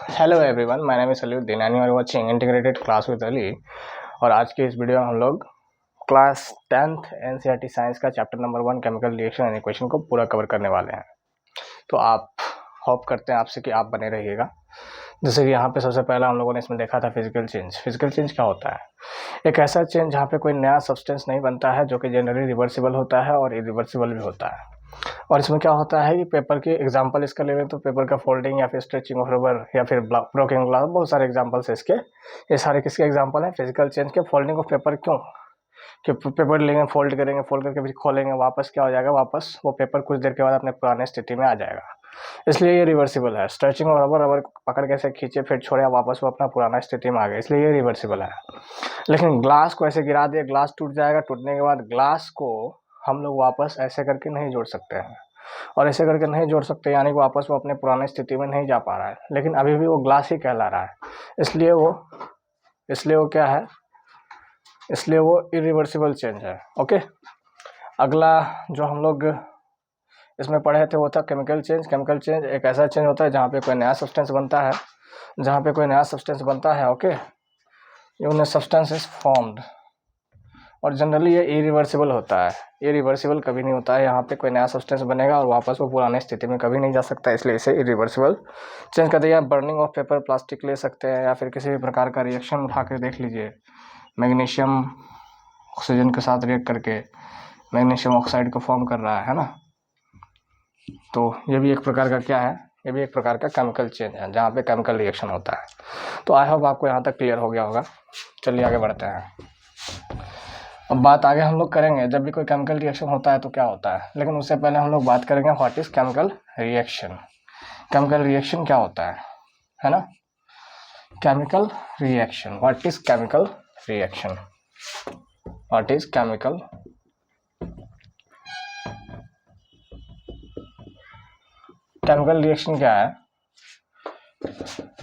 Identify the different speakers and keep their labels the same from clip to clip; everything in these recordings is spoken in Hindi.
Speaker 1: Hello everyone, my name is Saliuddin and you are watching integrated class with Ali. और आज के इस वीडियो में हम लोग क्लास 10th एनसीईआरटी साइंस का chapter number 1 chemical reaction and equation को पूरा कवर करने वाले हैं। तो आप होप करते हैं आपसे कि आप बने रहिएगा। जैसे कि यहाँ पे सबसे पहला हम लोगों ने इसमें देखा था फिजिकल चेंज। फिजिकल चेंज क्या होता है? एक ऐसा चेंज जहाँ पे कोई नया सब्सटेंस नहीं बनता है, जो कि जनरली रिवर्सिबल होता है और इरिवर्सिबल भी होता है। और इसमें क्या होता है कि पेपर के एग्जांपल इसका ले लें तो पेपर का फोल्डिंग या फिर स्ट्रेचिंग ऑफ रबर या फिर ब्रोकन ग्लास, बहुत सारे एग्जांपल्स है इसके। ये सारे किसके एग्जांपल हैं? फिजिकल चेंज के। फोल्डिंग ऑफ पेपर क्यों? कि पेपर लेंगे, फोल्ड करेंगे, फोल्ड करके फिर खोलेंगे, वापस क्या हो जाएगा, वापस वो पेपर कुछ देर के बाद अपने पुराने स्थिति में आ जाएगा, इसलिए ये रिवर्सिबल है। स्ट्रेचिंग ऑफ रबर, रबर पकड़ के ऐसे खींचे फिर छोड़े, वापस वो अपना पुराना स्थिति में आ गया, इसलिए ये रिवर्सिबल है। लेकिन ग्लास को ऐसे गिरा दिया, ग्लास टूट जाएगा। टूटने के बाद ग्लास को हम लोग वापस ऐसे करके नहीं जोड़ सकते हैं, और ऐसे करके नहीं जोड़ सकते यानी कि वापस वो अपने पुराने स्थिति में नहीं जा पा रहा है, लेकिन अभी भी वो ग्लास ही कहला रहा है, इसलिए वो क्या है? इसलिए वो इरिवर्सिबल चेंज है। ओके, अगला जो हम लोग इसमें पढ़े थे वो था केमिकल चेंज। केमिकल चेंज एक ऐसा चेंज होता है जहाँ पे कोई नया सब्सटेंस बनता है। Okay, new substance is formed, और जनरली ये इरिवर्सिबल होता है। इरिवर्सिबल कभी नहीं होता है। यहाँ पे कोई नया सब्सटेंस बनेगा और वापस वो पुराने स्थिति में कभी नहीं जा सकता, इसलिए इसे इरिवर्सिबल चेंज करते हैं। बर्निंग ऑफ पेपर, प्लास्टिक ले सकते हैं, या फिर किसी भी प्रकार का रिएक्शन उठा कर देख लीजिए। मैग्नीशियम ऑक्सीजन के साथ रिएक्ट करके मैग्नीशियम ऑक्साइड को फॉर्म कर रहा है ना, तो ये भी एक प्रकार का क्या है? ये भी एक प्रकार का केमिकल चेंज है जहाँ पे केमिकल रिएक्शन होता है। तो आई होप आपको यहाँ तक क्लियर हो गया होगा। चलिए आगे बढ़ते हैं। अब बात आगे हम लोग करेंगे जब भी कोई केमिकल रिएक्शन होता है तो क्या होता है, लेकिन उससे पहले हम लोग बात करेंगे what is chemical reaction. Chemical reaction क्या होता है ना? Chemical reaction, what is chemical reaction? What is chemical reaction क्या है?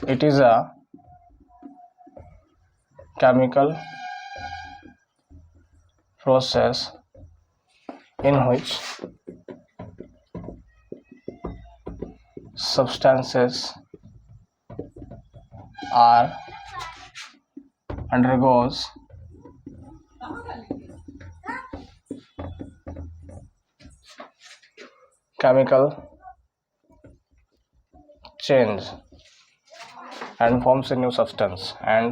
Speaker 1: It is a chemical process in which substances are undergoes chemical change and forms a new substance and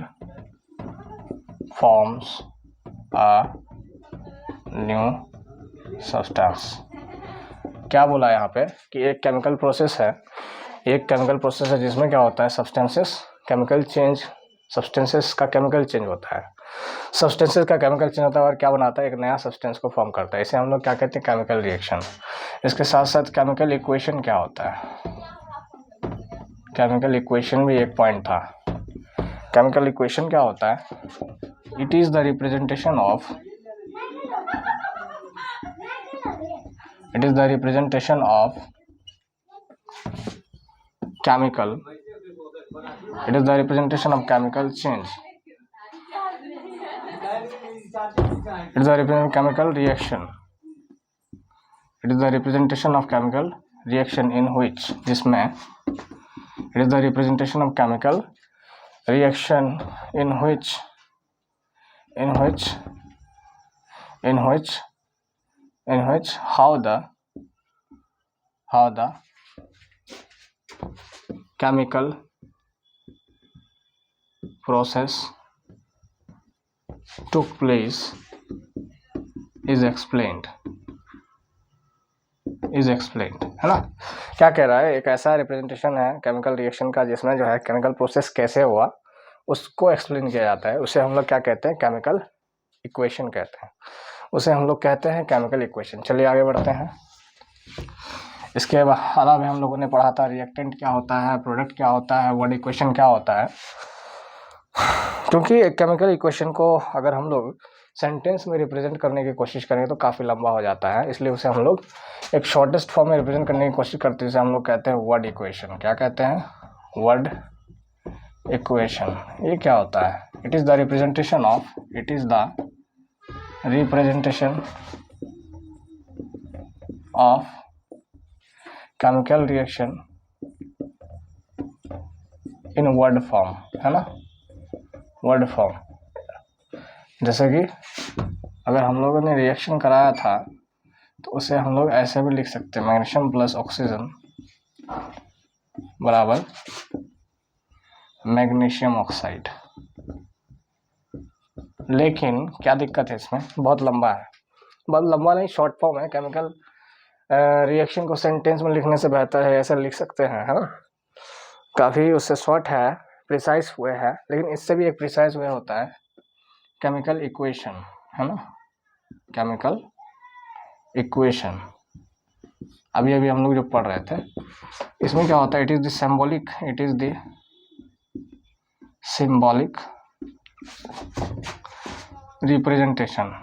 Speaker 1: forms a new substance. क्या बोला यहाँ पे कि एक केमिकल प्रोसेस है, जिसमें क्या होता है, सब्सटेंसेस का केमिकल चेंज होता है। सब्सटेंसेस का केमिकल चेंज होता है और क्या बनाता है? एक नया सब्सटेंस को फॉर्म करता है। इसे हम लोग क्या कहते हैं? Chemical reaction. इसके साथ साथ केमिकल इक्वेशन क्या होता है? केमिकल इक्वेशन भी एक पॉइंट था। केमिकल इक्वेशन क्या होता है? It is the representation of chemical change. It is the representation chemical reaction. It is the representation of chemical reaction in which जिसमें it is the representation of chemical reaction in which how the chemical process took place is explained, है ना? क्या कह रहा है? एक ऐसा रिप्रेजेंटेशन है केमिकल रिएक्शन का जिसमें जो है केमिकल प्रोसेस कैसे हुआ उसको एक्सप्लेन किया जाता है। उसे हम लोग क्या कहते हैं? केमिकल इक्वेशन कहते हैं। उसे हम लोग कहते हैं केमिकल इक्वेशन। चलिए आगे बढ़ते हैं। इसके अलावा हम लोगों ने पढ़ा था रिएक्टेंट क्या होता है, प्रोडक्ट क्या होता है, वर्ड इक्वेशन क्या होता है। क्योंकि एक केमिकल इक्वेशन को अगर हम लोग सेंटेंस में रिप्रेजेंट करने की कोशिश करेंगे तो काफ़ी लंबा हो जाता है, इसलिए उसे हम लोग एक शॉर्टेस्ट फॉर्म में रिप्रेजेंट करने की कोशिश करते हैं, जिसे हम लोग कहते हैं वर्ड इक्वेशन। क्या कहते हैं? Word equation. ये क्या होता है? It is the representation of chemical reaction in word form, है ना, वर्ड फॉर्म। जैसे कि अगर हम लोगों ने रिएक्शन कराया था तो उसे हम लोग ऐसे भी लिख सकते हैं, मैग्नीशियम प्लस ऑक्सीजन बराबर मैग्नीशियम ऑक्साइड। लेकिन क्या दिक्कत है इसमें, बहुत लंबा है, बहुत लंबा नहीं, शॉर्ट फॉर्म है। केमिकल रिएक्शन को सेंटेंस में लिखने से बेहतर है ऐसा लिख सकते हैं, है ना, काफ़ी उससे शॉर्ट है, प्रिसाइज वे है। लेकिन इससे भी एक प्रिसाइज वे होता है केमिकल इक्वेशन, है ना, केमिकल इक्वेशन। अभी अभी हम लोग जो पढ़ रहे थे इसमें क्या होता है, it is the symbolic, it is the symbolic representation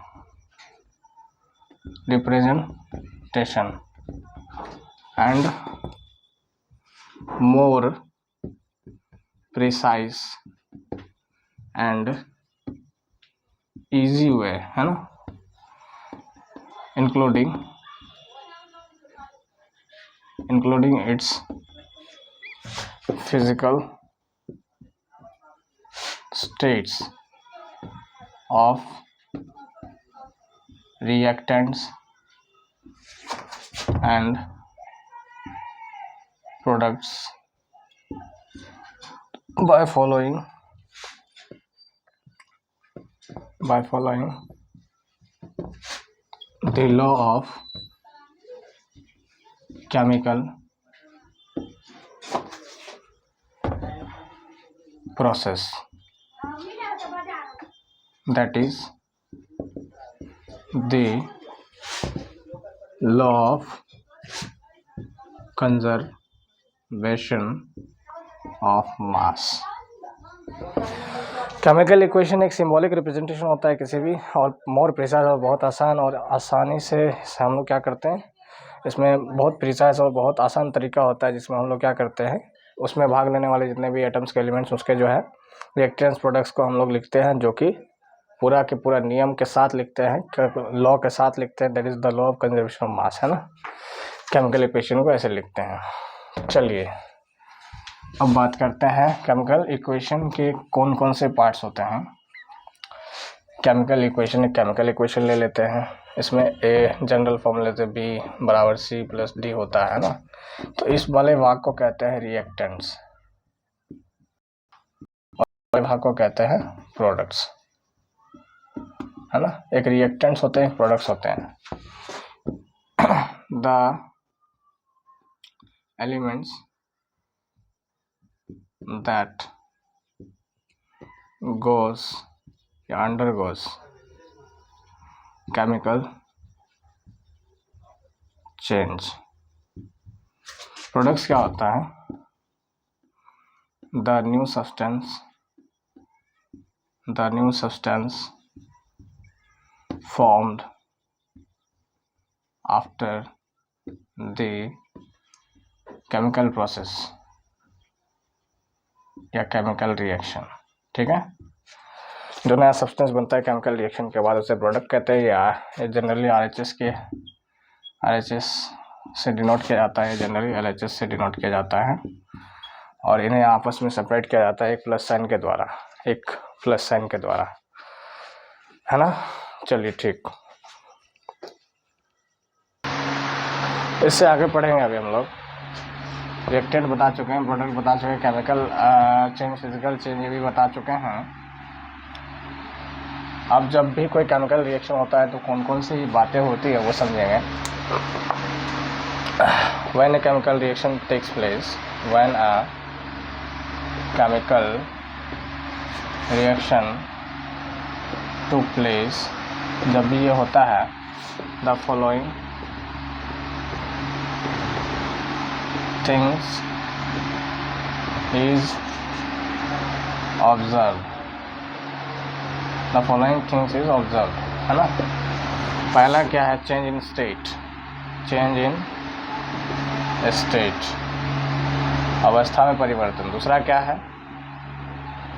Speaker 1: and more precise and easy way, है ना, including its physical states of reactants and products by following the law of chemical process, that is the law of conservation of mass। Chemical equation एक सिंबॉलिक रिप्रेजेंटेशन होता है किसी भी, और मोर प्रिसाइज और बहुत आसान और आसानी से हम लोग क्या करते हैं, इसमें बहुत प्रिसाइज और बहुत आसान तरीका होता है जिसमें हम लोग क्या करते हैं, उसमें भाग लेने वाले जितने भी एटम्स के एलिमेंट्स उसके जो है रिएक्टेंट्स प्रोडक्ट्स को हम लोग लिखते हैं, जो कि पूरा के पूरा नियम के साथ लिखते हैं, लॉ के साथ लिखते हैं, that is the law of conservation of मास, है ना। केमिकल इक्वेशन को ऐसे लिखते हैं। चलिए अब बात करते हैं केमिकल इक्वेशन के कौन कौन से पार्ट्स होते हैं। केमिकल इक्वेशन ले लेते हैं, इसमें ए जनरल फॉर्म लेते बी बराबर सी प्लस डी होता है ना। तो इस वाले भाग को कहते हैं रिएक्टेंट्स और वाले भाग को कहते हैं प्रोडक्ट्स, है ना। एक रिएक्टेंट्स होते हैं, प्रोडक्ट्स होते हैं। द एलिमेंट्स that goes या undergoes chemical change। प्रोडक्ट्स क्या होता है, the new substance formed after the chemical process या केमिकल रिएक्शन, ठीक है। जो नया सब्सटेंस बनता है केमिकल रिएक्शन के बाद उसे प्रोडक्ट कहते हैं, या जनरली आरएचएस से डिनोट किया जाता है, जनरली एलएचएस से डिनोट किया जाता है, और इन्हें आपस में सेपरेट किया जाता है एक प्लस साइन के द्वारा, है ना। चलिए ठीक, इससे आगे पढ़ेंगे। अभी हम लोग रिएक्टेंट बता चुके हैं, प्रोडक्ट बता चुके हैं, केमिकल चेंज, फिजिकल चेंज ये भी बता चुके हैं। अब जब भी कोई केमिकल रिएक्शन होता है तो कौन कौन सी बातें होती है वो समझेंगे। When a chemical reaction takes place, when a chemical reaction took place, जब भी ये होता है, the following things is observed, है ना। पहला क्या है, चेंज इन स्टेट, अवस्था में परिवर्तन। दूसरा क्या है,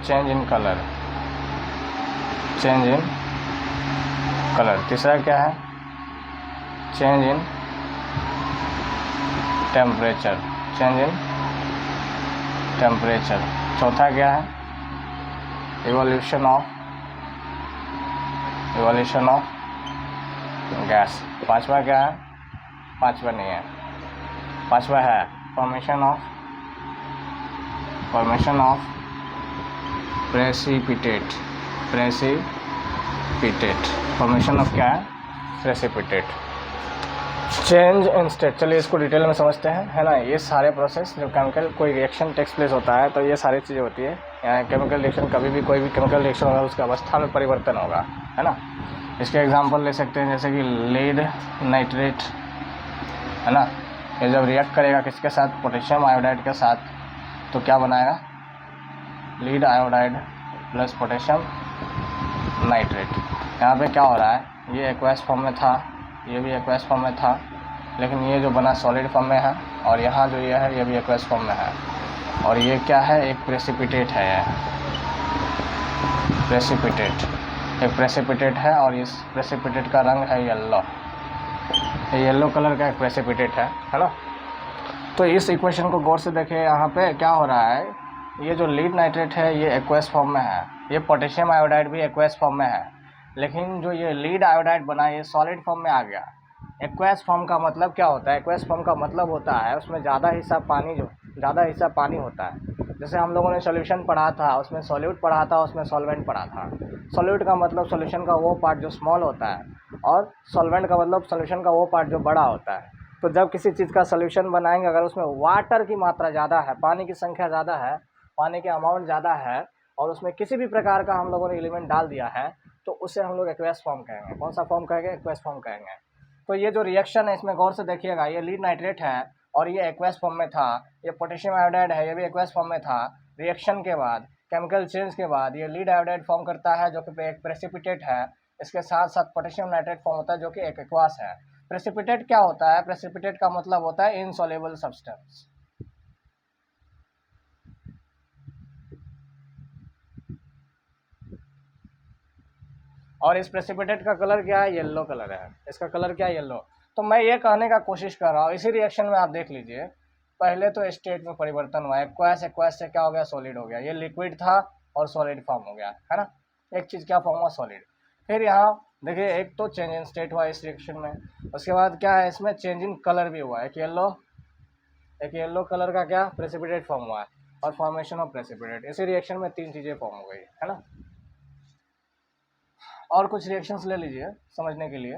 Speaker 1: चेंज इन कलर। तीसरा क्या है, चेंज इन टेम्परेचर। चौथा क्या है, इवोल्यूशन ऑफ गैस। पांचवा क्या है, पांचवा नहीं है, पांचवा है formation of precipitate. Formation of क्या है, प्रेसिपिटेट। चेंज इन स्टेट, चलिए इसको डिटेल में समझते हैं, है ना। ये सारे प्रोसेस जो केमिकल कोई रिएक्शन टेक्स प्लेस होता है तो ये सारी चीज़ें होती है। यहाँ केमिकल रिएक्शन, कभी भी कोई भी केमिकल रिएक्शन होगा उसका अवस्था में परिवर्तन होगा, है ना। इसके एग्जांपल ले सकते हैं जैसे कि लीड नाइट्रेट, है ना। ये जब रिएक्ट करेगा किसके साथ, पोटेशियम आयोडाइड के साथ, तो क्या बनाएगा, lead iodide plus potassium nitrate. यहाँ पे क्या हो रहा है, ये एक्वस फॉर्म में था, ये भी एक्वस फॉर्म में था, लेकिन ये जो बना सॉलिड फॉर्म में है, और यहाँ जो ये है ये भी एक्वस फॉर्म में है, और ये क्या है, एक प्रेसिपिटेट है, ये प्रेसिपिटेट है, और इस प्रेसिपिटेट का रंग है येलो, येलो कलर का एक प्रेसिपिटेट है ना। तो इस इक्वेशन को गौर से देखें, यहाँ पे क्या हो रहा है, ये जो लीड नाइट्रेट है ये एक्वस फॉर्म में है, ये पोटेशियम आयोडाइड भी एक्वस फॉर्म में है, लेकिन जो ये लीड आयोडाइड बना ये सॉलिड फॉर्म में आ गया। एक्वस फॉर्म का मतलब क्या होता है, एक्वस फॉर्म का मतलब होता है उसमें ज़्यादा हिस्सा पानी होता है। जैसे हम लोगों ने सॉल्यूशन पढ़ा था, उसमें सॉल्यूट पढ़ा था, उसमें सॉल्वेंट पढ़ा था। सॉल्यूट का मतलब सॉल्यूशन का वो पार्ट जो स्मॉल होता है, और सॉल्वेंट का मतलब सॉल्यूशन का वो पार्ट जो बड़ा होता है। तो जब किसी चीज़ का सॉल्यूशन बनाएंगे, अगर उसमें वाटर की मात्रा ज़्यादा है, पानी की संख्या ज़्यादा है, पानी के अमाउंट ज़्यादा है, और उसमें किसी भी प्रकार का हम लोगों ने एलिमेंट डाल दिया है, तो उसे हम लोग एक्वस फॉर्म कहेंगे। कौन सा फॉर्म कहेंगे, एक्वस फॉर्म कहेंगे। तो ये जो रिएक्शन है इसमें गौर से देखिएगा, ये लीड नाइट्रेट है और ये एक्वस फॉर्म में था, ये पोटेशियम आयोडाइड है, ये भी एक्वस फॉर्म में था। रिएक्शन के बाद, केमिकल चेंज के बाद ये लीड आयोडाइड फॉर्म करता है जो कि एक प्रेसिपिटेट है, इसके साथ साथ पोटेशियम नाइट्रेट फॉर्म होता है जो कि एक एक्वास है। प्रेसिपिटेट क्या होता है, प्रेसिपिटेट का मतलब होता है इनसॉल्युबल सब्सटेंस। और इस प्रेसिपिटेट का कलर क्या है, येलो कलर है, इसका कलर क्या है, येलो। तो मैं ये कहने का कोशिश कर रहा हूँ, इसी रिएक्शन में आप देख लीजिए, पहले तो स्टेट में परिवर्तन हुआ, एक्वास से क्या हो गया, सॉलिड हो गया, ये लिक्विड था और सॉलिड फॉर्म हो गया, है ना। एक चीज़ क्या फॉर्म हुआ, सॉलिड। फिर यहाँ देखिए, एक तो चेंज इन स्टेट हुआ इस रिएक्शन में, उसके बाद क्या है, इसमें चेंज इन कलर भी हुआ, एक येलो कलर का क्या प्रेसिपिटेट फॉर्म हुआ है, और फॉर्मेशन ऑफ प्रेसिपिटेट। इसी रिएक्शन में तीन चीज़ें फॉर्म हो गई, है ना। और कुछ रिएक्शंस ले लीजिए समझने के लिए,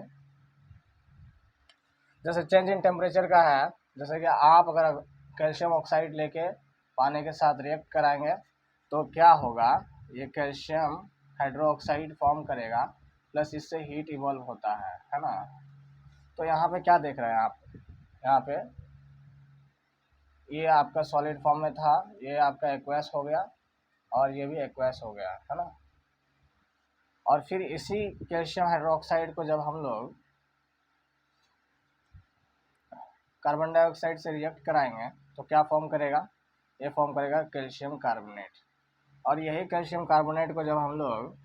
Speaker 1: जैसे चेंज इन टेम्परेचर का है, जैसे कि आप अगर कैल्शियम ऑक्साइड लेके पानी के साथ रिएक्ट कराएंगे तो क्या होगा, ये कैल्शियम हाइड्रोक्साइड फॉर्म करेगा, प्लस इससे हीट इवॉल्व होता है ना। तो यहाँ पे क्या देख रहे हैं आप, यहाँ पे ये आपका सॉलिड फॉर्म में था, ये आपका एक्वस हो गया, और ये भी एक्वस हो गया, है ना। और फिर इसी कैल्शियम हाइड्रोक्साइड को जब हम लोग कार्बन डाइऑक्साइड से रिएक्ट कराएंगे तो क्या फॉर्म करेगा, ये फॉर्म करेगा कैल्शियम कार्बोनेट। और यही कैल्शियम कार्बोनेट को जब हम लोग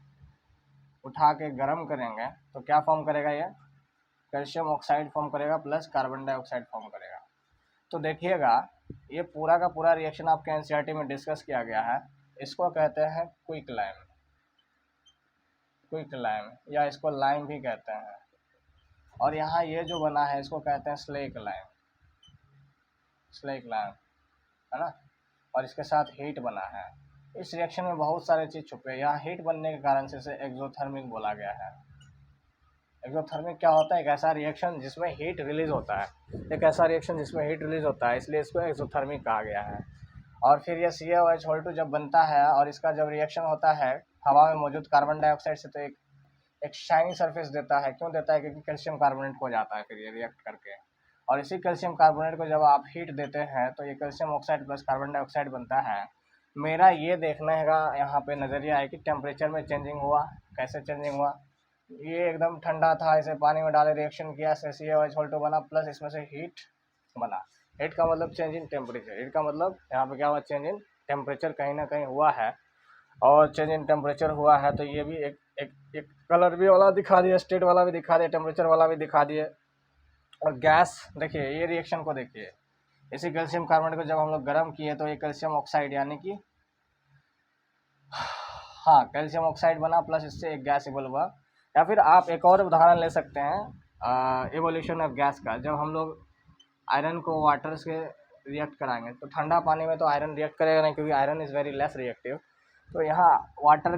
Speaker 1: उठा के गर्म करेंगे तो क्या फॉर्म करेगा, ये कैल्शियम ऑक्साइड फॉर्म करेगा प्लस कार्बन डाइऑक्साइड फॉर्म करेगा। तो देखिएगा, ये पूरा का पूरा रिएक्शन आपके एनसीईआरटी में डिस्कस किया गया है। इसको कहते हैं क्विक लाइम, या इसको लाइम भी कहते हैं। और यहाँ ये जो बना है इसको कहते हैं स्लेक लाइम, है ना। और इसके साथ हीट बना है। इस रिएक्शन में बहुत सारे चीज़ छुपे हैं। यहाँ हीट बनने के कारण से इसे एक्सोथर्मिक बोला गया है। एक्सोथर्मिक क्या होता है, एक ऐसा रिएक्शन जिसमें हीट रिलीज होता है, इसलिए इसको एक्सोथर्मिक कहा गया है। और फिर ये CaOH2 जब बनता है और इसका जब रिएक्शन होता है हवा में मौजूद कार्बन डाइऑक्साइड से, तो एक शाइनी सरफेस देता है। क्यों देता है, क्योंकि कैल्शियम कार्बोनेट हो जाता है फिर ये रिएक्ट करके। और इसी कैल्शियम कार्बोनेट को जब आप हीट देते हैं तो ये calcium oxide plus carbon dioxide बनता है। मेरा ये देखने का यहाँ पे नज़रिया है कि टेम्परेचर में चेंजिंग हुआ, कैसे चेंजिंग हुआ। ये एकदम ठंडा था, इसे पानी में डाले रिएक्शन किया, CaOH2 बना, प्लस इसमें से हीट बना। हीट का मतलब चेंज इन टेम्परेचर, हीट का मतलब यहाँ पे क्या हुआ, चेंज इन टेम्परेचर कहीं ना कहीं हुआ है। और चेंज इन टेम्परेचर हुआ है तो ये भी एक कलर भी वाला दिखा दिया, स्टेट वाला भी दिखा दिया, टेम्परेचर वाला भी दिखा दिए। और गैस देखिए, ये रिएक्शन को देखिए, इसी कैल्शियम कार्बोनेट को जब हम लोग गर्म किए तो ये कैल्शियम ऑक्साइड यानी कि हाँ, कैल्शियम ऑक्साइड बना प्लस इससे एक गैस इवॉल्व हुआ। या फिर आप एक और उदाहरण ले सकते हैं इवोल्यूशन ऑफ गैस का। जब हम लोग आयरन को वाटर से रिएक्ट कराएंगे तो ठंडा पानी में तो आयरन रिएक्ट करेगा नहीं, क्योंकि iron is very less reactive. तो यहाँ वाटर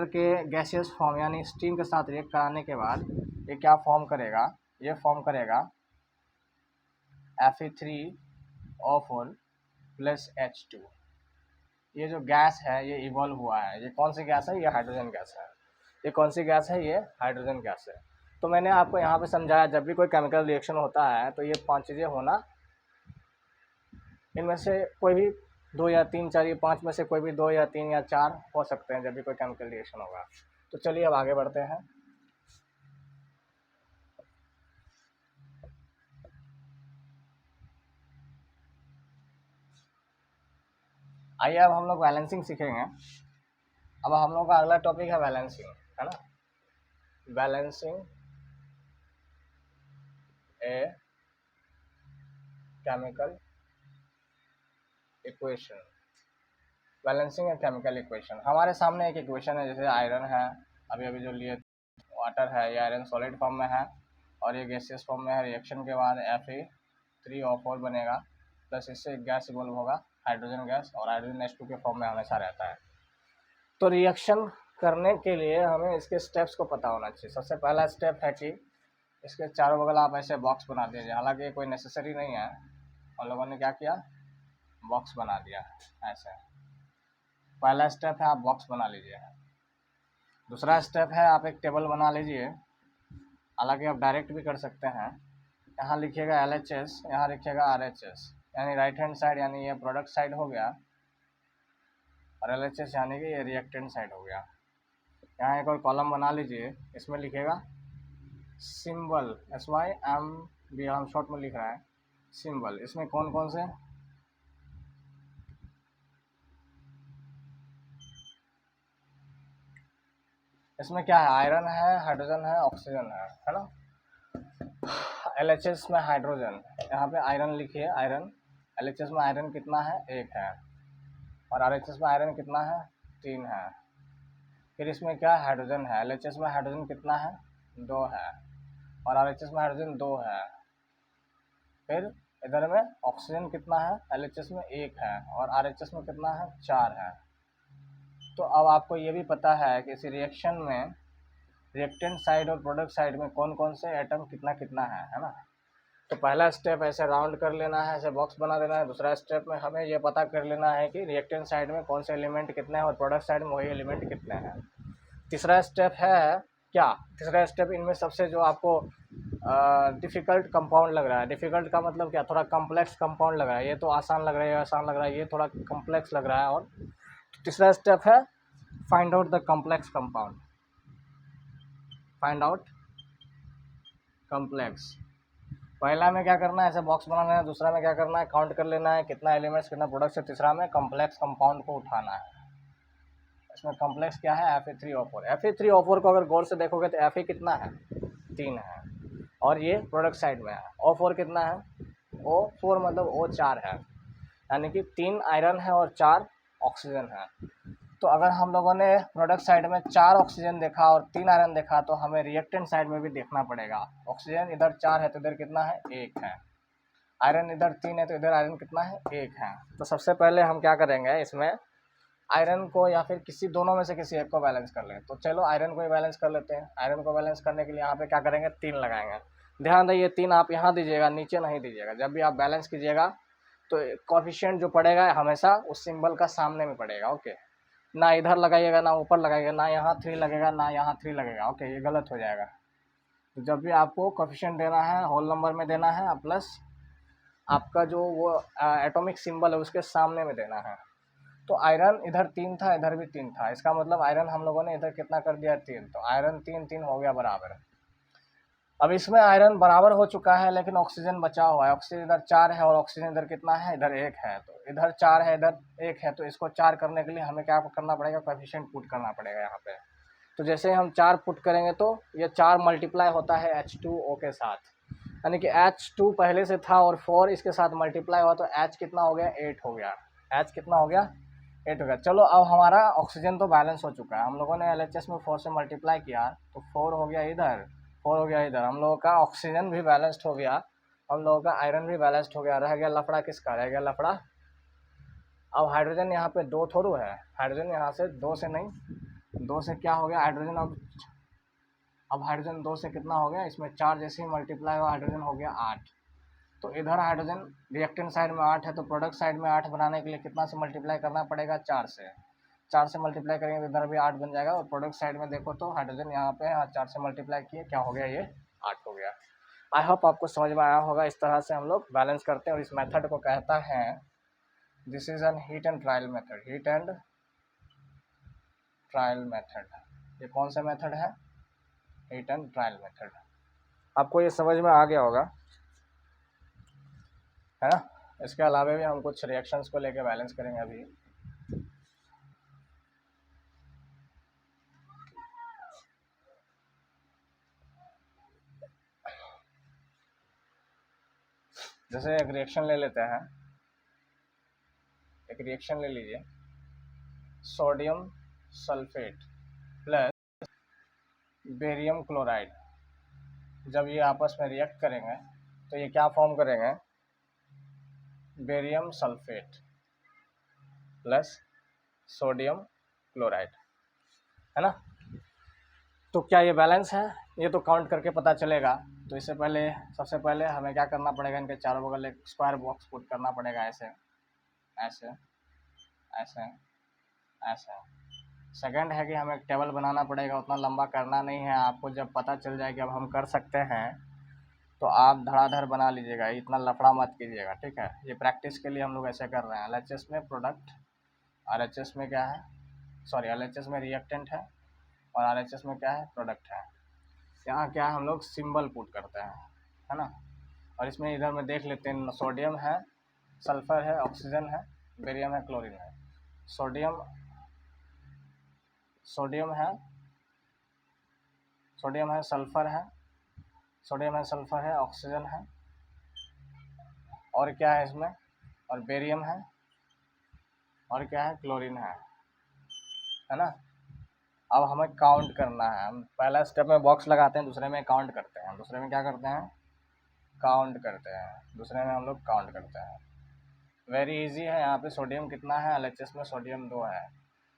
Speaker 1: के गैसियस फॉर्म यानी स्टीम के साथ रिएक्ट कराने के बाद ये क्या फॉर्म करेगा, ये फॉर्म करेगा Fe3O4 प्लस H2। ये जो गैस है ये इवॉल्व हुआ है। ये कौन सी गैस है? ये हाइड्रोजन गैस है। ये कौन सी गैस है? ये हाइड्रोजन गैस है। तो मैंने आपको यहाँ पे समझाया, जब भी कोई केमिकल रिएक्शन होता है तो ये 5 चीज़ें होना, इनमें से कोई भी 2 या 3 4 या 5 में से कोई भी 2 या 3 या 4 हो सकते हैं जब भी कोई केमिकल रिएक्शन होगा। तो चलिए अब आगे बढ़ते हैं। आइए अब हम लोग बैलेंसिंग सीखेंगे। अब हम लोग का अगला टॉपिक है बैलेंसिंग, है ना। Balancing a chemical equation. Balancing a chemical equation, हमारे सामने एक इक्वेशन है, जैसे आयरन है, अभी अभी जो लिए वाटर है, ये आयरन सॉलिड फॉर्म में है और ये गैसियस फॉर्म में है। रिएक्शन के बाद Fe3O4 बनेगा प्लस इससे एक गैस इवॉल्व होगा हाइड्रोजन गैस, और हाइड्रोजन H2 के फॉर्म में हमेशा रहता है। तो रिएक्शन करने के लिए हमें इसके स्टेप्स को पता होना चाहिए। सबसे पहला स्टेप है कि इसके चारों बगल आप ऐसे बॉक्स बना दीजिए। हालांकि कोई नेसेसरी नहीं है, हम लोगों ने क्या किया, बॉक्स बना दिया ऐसे। पहला स्टेप है आप बॉक्स बना लीजिए। दूसरा स्टेप है आप एक टेबल बना लीजिए। हालांकि आप डायरेक्ट भी कर सकते हैं। यहाँ लिखिएगा LHS, यहाँ लिखिएगा RHS, यानी राइट हैंड साइड यानी ये प्रोडक्ट साइड हो गया, और LHS यानी कि ये रिएक्टेंट साइड हो गया। यहाँ एक और कॉलम बना लीजिए, इसमें लिखिएगा सिंबल, SYMB, हम शॉर्ट में लिख रहा है सिंबल। इसमें कौन कौन से, इसमें क्या है, आयरन है, हाइड्रोजन है, ऑक्सीजन है ना। LHS में हाइड्रोजन, यहाँ पे आयरन लिखिए, आयरन। LHS में आयरन कितना है, 1 है, और RHS में आयरन कितना है, 3 है। फिर इसमें क्या हाइड्रोजन है, LHS में हाइड्रोजन कितना है, 2 है, और RHS में हाइड्रोजन 2 है। फिर इधर में ऑक्सीजन कितना है, LHS में 1 है, और RHS में कितना है, 4 है। तो अब आपको ये भी पता है कि इस रिएक्शन में रिएक्टेंट साइड और प्रोडक्ट साइड में कौन कौन से एटम कितना कितना है ना। तो पहला स्टेप ऐसे राउंड कर लेना है, ऐसे बॉक्स बना देना है। दूसरा स्टेप में हमें ये पता कर लेना है कि रिएक्टेंट साइड में कौन से एलिमेंट कितने हैं और प्रोडक्ट साइड में वही एलिमेंट कितने हैं। तीसरा स्टेप है क्या, तीसरा स्टेप इनमें सबसे जो आपको डिफ़िकल्ट कंपाउंड लग रहा है, डिफ़िकल्ट का मतलब क्या, थोड़ा कम्प्लेक्स कंपाउंड लग रहा है। ये तो आसान लग रहा है, आसान लग रहा है, ये थोड़ा कम्प्लेक्स लग रहा है। और तीसरा स्टेप है find out the complex compound, find out complex. पहला में क्या करना है, ऐसे बॉक्स बनाना है। दूसरा में क्या करना है, काउंट कर लेना है कितना एलिमेंट्स कितना प्रोडक्ट है। तीसरा में कम्प्लेक्स कंपाउंड को उठाना है। इसमें कम्प्लेक्स क्या है, Fe3O4। Fe3O4 को अगर गौर से देखोगे तो Fe कितना है, 3 है, और ये प्रोडक्ट साइड में है। O4 कितना है, O4 मतलब O4 है, यानी कि 3 आयरन है और 4 ऑक्सीजन है। तो अगर हम लोगों ने प्रोडक्ट साइड में 4 ऑक्सीजन देखा और 3 आयरन देखा, तो हमें रिएक्टेंट साइड में भी देखना पड़ेगा। ऑक्सीजन इधर 4 है तो इधर कितना है, 1 है। आयरन इधर 3 है तो इधर आयरन कितना है, 1 है। तो सबसे पहले हम क्या करेंगे, इसमें आयरन को या फिर किसी दोनों में से किसी एक को बैलेंस कर लें। तो चलो आयरन को ही बैलेंस कर लेते हैं। आयरन को बैलेंस करने के लिए यहाँ पे क्या करेंगे, 3 लगाएंगे। ध्यान दें, ये 3 आप यहाँ दीजिएगा, नीचे नहीं दीजिएगा। जब भी आप बैलेंस कीजिएगा तो कोएफिशिएंट जो पड़ेगा हमेशा उस सिंबल का सामने में पड़ेगा। ओके, ना इधर लगाइएगा ना ऊपर लगाइएगा, ना यहाँ 3 लगेगा ना यहाँ 3 लगेगा। ओके, ये गलत हो जाएगा। तो जब भी आपको कोएफिशिएंट देना है होल नंबर में देना है, प्लस आपका जो वो एटॉमिक सिंबल है उसके सामने में देना है। तो आयरन इधर 3 था, इधर भी 3 था, इसका मतलब आयरन हम लोगों ने इधर कितना कर दिया, 3। तो आयरन 3 3 हो गया बराबर। अब इसमें आयरन बराबर हो चुका है, लेकिन ऑक्सीजन बचा हुआ है। ऑक्सीजन इधर 4 है और ऑक्सीजन इधर कितना है, इधर 1 है। तो इधर 4 है इधर 1 है, तो इसको 4 करने के लिए हमें क्या करना पड़ेगा, कोएफिशिएंट पुट करना पड़ेगा यहाँ पे। तो जैसे हम 4 पुट करेंगे तो ये 4 मल्टीप्लाई होता है H2O के साथ, यानी कि H2 पहले से था और 4 इसके साथ मल्टीप्लाई हुआ तो H कितना हो गया, 8 हो गया। H कितना हो गया, 8 हो गया। चलो अब हमारा ऑक्सीजन तो बैलेंस हो चुका है, हम लोगों ने LHS में 4 से मल्टीप्लाई किया तो 4 हो गया इधर, 4 हो गया इधर, हम लोगों का ऑक्सीजन भी बैलेंस्ड हो गया, हम लोगों का आयरन भी बैलेंस्ड हो गया। रह गया लफड़ा, किसका रह गया लफड़ा? अब हाइड्रोजन यहाँ पे 2 थोड़ू है, हाइड्रोजन यहाँ से 2 से नहीं, 2 से क्या हो गया हाइड्रोजन, अब हाइड्रोजन 2 से कितना हो गया, इसमें 4 जैसे ही मल्टीप्लाई हुआ हाइड्रोजन हो गया 8। तो इधर हाइड्रोजन रिएक्टेंट साइड में 8 है, तो प्रोडक्ट साइड में 8 बनाने के लिए कितना से मल्टीप्लाई करना पड़ेगा? 4 से। 4 से मल्टीप्लाई करेंगे तो इधर भी 8 बन जाएगा, और प्रोडक्ट साइड में देखो तो हाइड्रोजन यहाँ पे 4 से मल्टीप्लाई किए, क्या हो गया ये 8 हो गया। आई होप आपको समझ में आया होगा। इस तरह से हम लोग बैलेंस करते हैं, और इस मेथड को कहता है, this is an heat and trial method, heat and trial method. ये कौन सा मेथड है? Heat and trial method. आपको ये समझ में आ गया होगा, है ना? इसके अलावा भी हम कुछ रिएक्शंस को लेके बैलेंस करेंगे अभी। जैसे एक रिएक्शन ले लेते हैं, एक रिएक्शन ले लीजिए, sodium sulphate plus barium chloride. जब ये आपस में रिएक्ट करेंगे तो ये क्या फॉर्म करेंगे? Barium sulphate plus sodium chloride, है ना? तो क्या ये बैलेंस है? ये तो काउंट करके पता चलेगा। तो इससे पहले, सबसे पहले हमें क्या करना पड़ेगा, इनके चारों बगल एक स्क्वायर बॉक्स पुट करना पड़ेगा, ऐसे ऐसे ऐसे ऐसे। सेकंड है कि हमें एक टेबल बनाना पड़ेगा, उतना लंबा करना नहीं है, आपको जब पता चल जाए कि अब हम कर सकते हैं तो आप धड़ाधड़ बना लीजिएगा, इतना लफड़ा मत कीजिएगा, ठीक है? ये प्रैक्टिस के लिए हम लोग ऐसे कर रहे हैं। LHS में प्रोडक्ट, RHS में क्या है, सॉरी LHS में रिएक्टेंट है, और RHS में क्या है, प्रोडक्ट है। यहाँ क्या है, हम लोग सिंबल पुट करते हैं, है ना? और इसमें इधर में देख लेते हैं, सोडियम है, सल्फर है, ऑक्सीजन है, बेरियम है, क्लोरीन है। सोडियम सोडियम है, सोडियम है, सल्फर है, सोडियम है, सल्फर है, ऑक्सीजन है, और क्या है इसमें, और बेरियम है, और क्या है, क्लोरीन है ना? अब हमें काउंट करना है। हम पहला स्टेप में बॉक्स लगाते हैं, दूसरे में काउंट करते हैं। दूसरे में क्या करते हैं? काउंट करते हैं। दूसरे में हम लोग काउंट करते हैं। वेरी इजी है। यहाँ पे सोडियम कितना है, LHS में सोडियम 2 है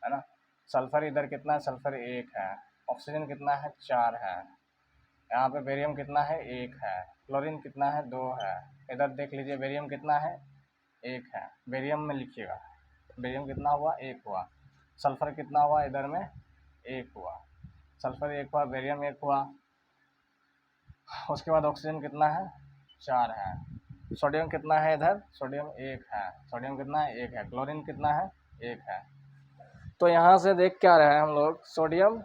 Speaker 1: ना? सल्फर इधर कितना है, सल्फर 1 है। ऑक्सीजन कितना है, 4 है। यहाँ पे बेरियम कितना है, 1 है। क्लोरीन कितना है, 2 है। इधर देख लीजिए, बेरियम कितना है, 1 है। बेरियम में लिखिएगा, बेरियम कितना हुआ, 1 हुआ। सल्फर कितना हुआ, इधर में 1 हुआ। सल्फर 1 हुआ, बेरियम 1 हुआ। उसके बाद ऑक्सीजन कितना है, 4 है। सोडियम कितना है इधर, सोडियम 1 है। सोडियम कितना है, 1 है। क्लोरीन कितना है, 1 है। तो यहाँ से देख क्या रहे हैं हम लोग, सोडियम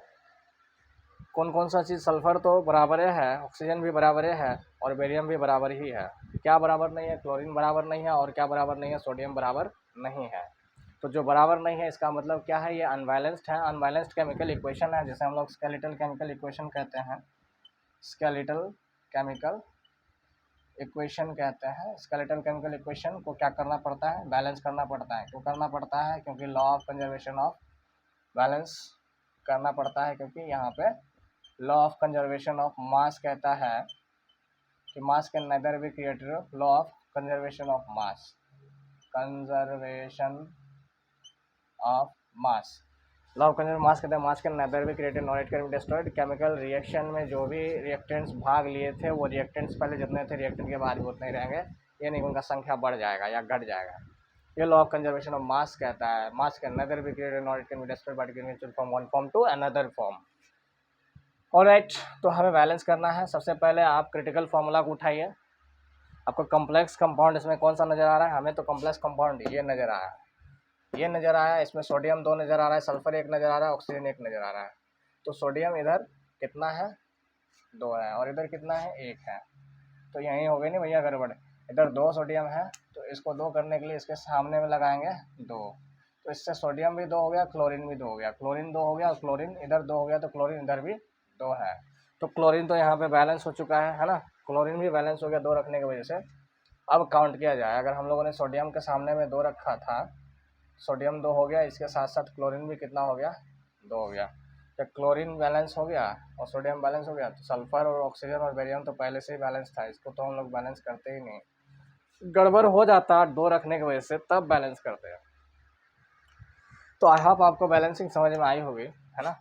Speaker 1: कौन कौन सा चीज़, सल्फर तो बराबर है, ऑक्सीजन भी बराबर है, और बेरियम भी बराबर ही है। क्या बराबर नहीं है, क्लोरीन बराबर नहीं है, और क्या बराबर नहीं है, सोडियम बराबर नहीं है। तो जो बराबर नहीं है इसका मतलब क्या है, ये अनबैलेंस्ड है। अनबैलेंस्ड केमिकल इक्वेशन है, जिसे हम लोग स्केलेटल केमिकल इक्वेशन कहते हैं। स्केलेटल केमिकल इक्वेशन कहते हैं। स्केलेटल केमिकल इक्वेशन को क्या करना पड़ता है, बैलेंस करना पड़ता है। क्यों करना पड़ता है, क्योंकि law of conservation of balance करना पड़ता है, क्योंकि यहाँ पे law of conservation of mass कहता है कि mass can neither be created, law of conservation of mass, conservation of mass, law of conservation mass कहते हैं mass can neither be created nor it can be destroyed. Chemical reaction में जो भी रिएक्टेंट्स भाग लिए थे, वो रिएक्टेंट्स पहले जितने थे, रिएक्टेंट के बाद भी उतने ही रहेंगे, ये नहीं उनका संख्या बढ़ जाएगा या घट जाएगा। ये law of conservation of mass कहता है, mass can neither be created nor it can be destroyed but it can change from one form to another form. Alright, तो हमें बैलेंस करना है। सबसे पहले आप क्रिटिकल फार्मूला को उठाइए। आपको कॉम्प्लेक्स कंपाउंड इसमें कौन सा नज़र आ रहा है, हमें तो कॉम्प्लेक्स कंपाउंड ये नज़र आया, ये नज़र आया। इसमें सोडियम 2 नज़र आ रहा है, सल्फर 1 नज़र आ रहा है, ऑक्सीजन 1 नज़र आ रहा है। तो सोडियम इधर कितना है, 2 है, और इधर कितना है, 1 है। तो यहीं हो गई नहीं भैया गड़बड़, इधर 2 सोडियम है, तो इसको 2 करने के लिए इसके सामने में लगाएंगे 2। तो इससे सोडियम भी 2 हो गया, क्लोरीन भी 2 हो गया, क्लोरीन 2 हो गया, और क्लोरीन इधर 2 हो गया, तो क्लोरीन इधर भी 2 है। तो क्लोरीन तो यहाँ पे बैलेंस हो चुका है ना? क्लोरीन भी बैलेंस हो गया 2 रखने की वजह से। अब काउंट किया जाए, अगर हम लोगों ने सोडियम के सामने में 2 रखा था, सोडियम 2 हो गया, इसके साथ साथ क्लोरीन भी कितना हो गया, 2 हो गया। जब क्लोरीन बैलेंस हो गया और सोडियम बैलेंस हो गया तो सल्फर और ऑक्सीजन और बेरियम तो पहले से ही बैलेंस था, इसको तो हम लोग बैलेंस करते ही नहीं, गड़बड़ हो जाता 2 रखने की वजह से, तब बैलेंस करते हैं। तो आई होप आपको बैलेंसिंग समझ में आई होगी, है ना।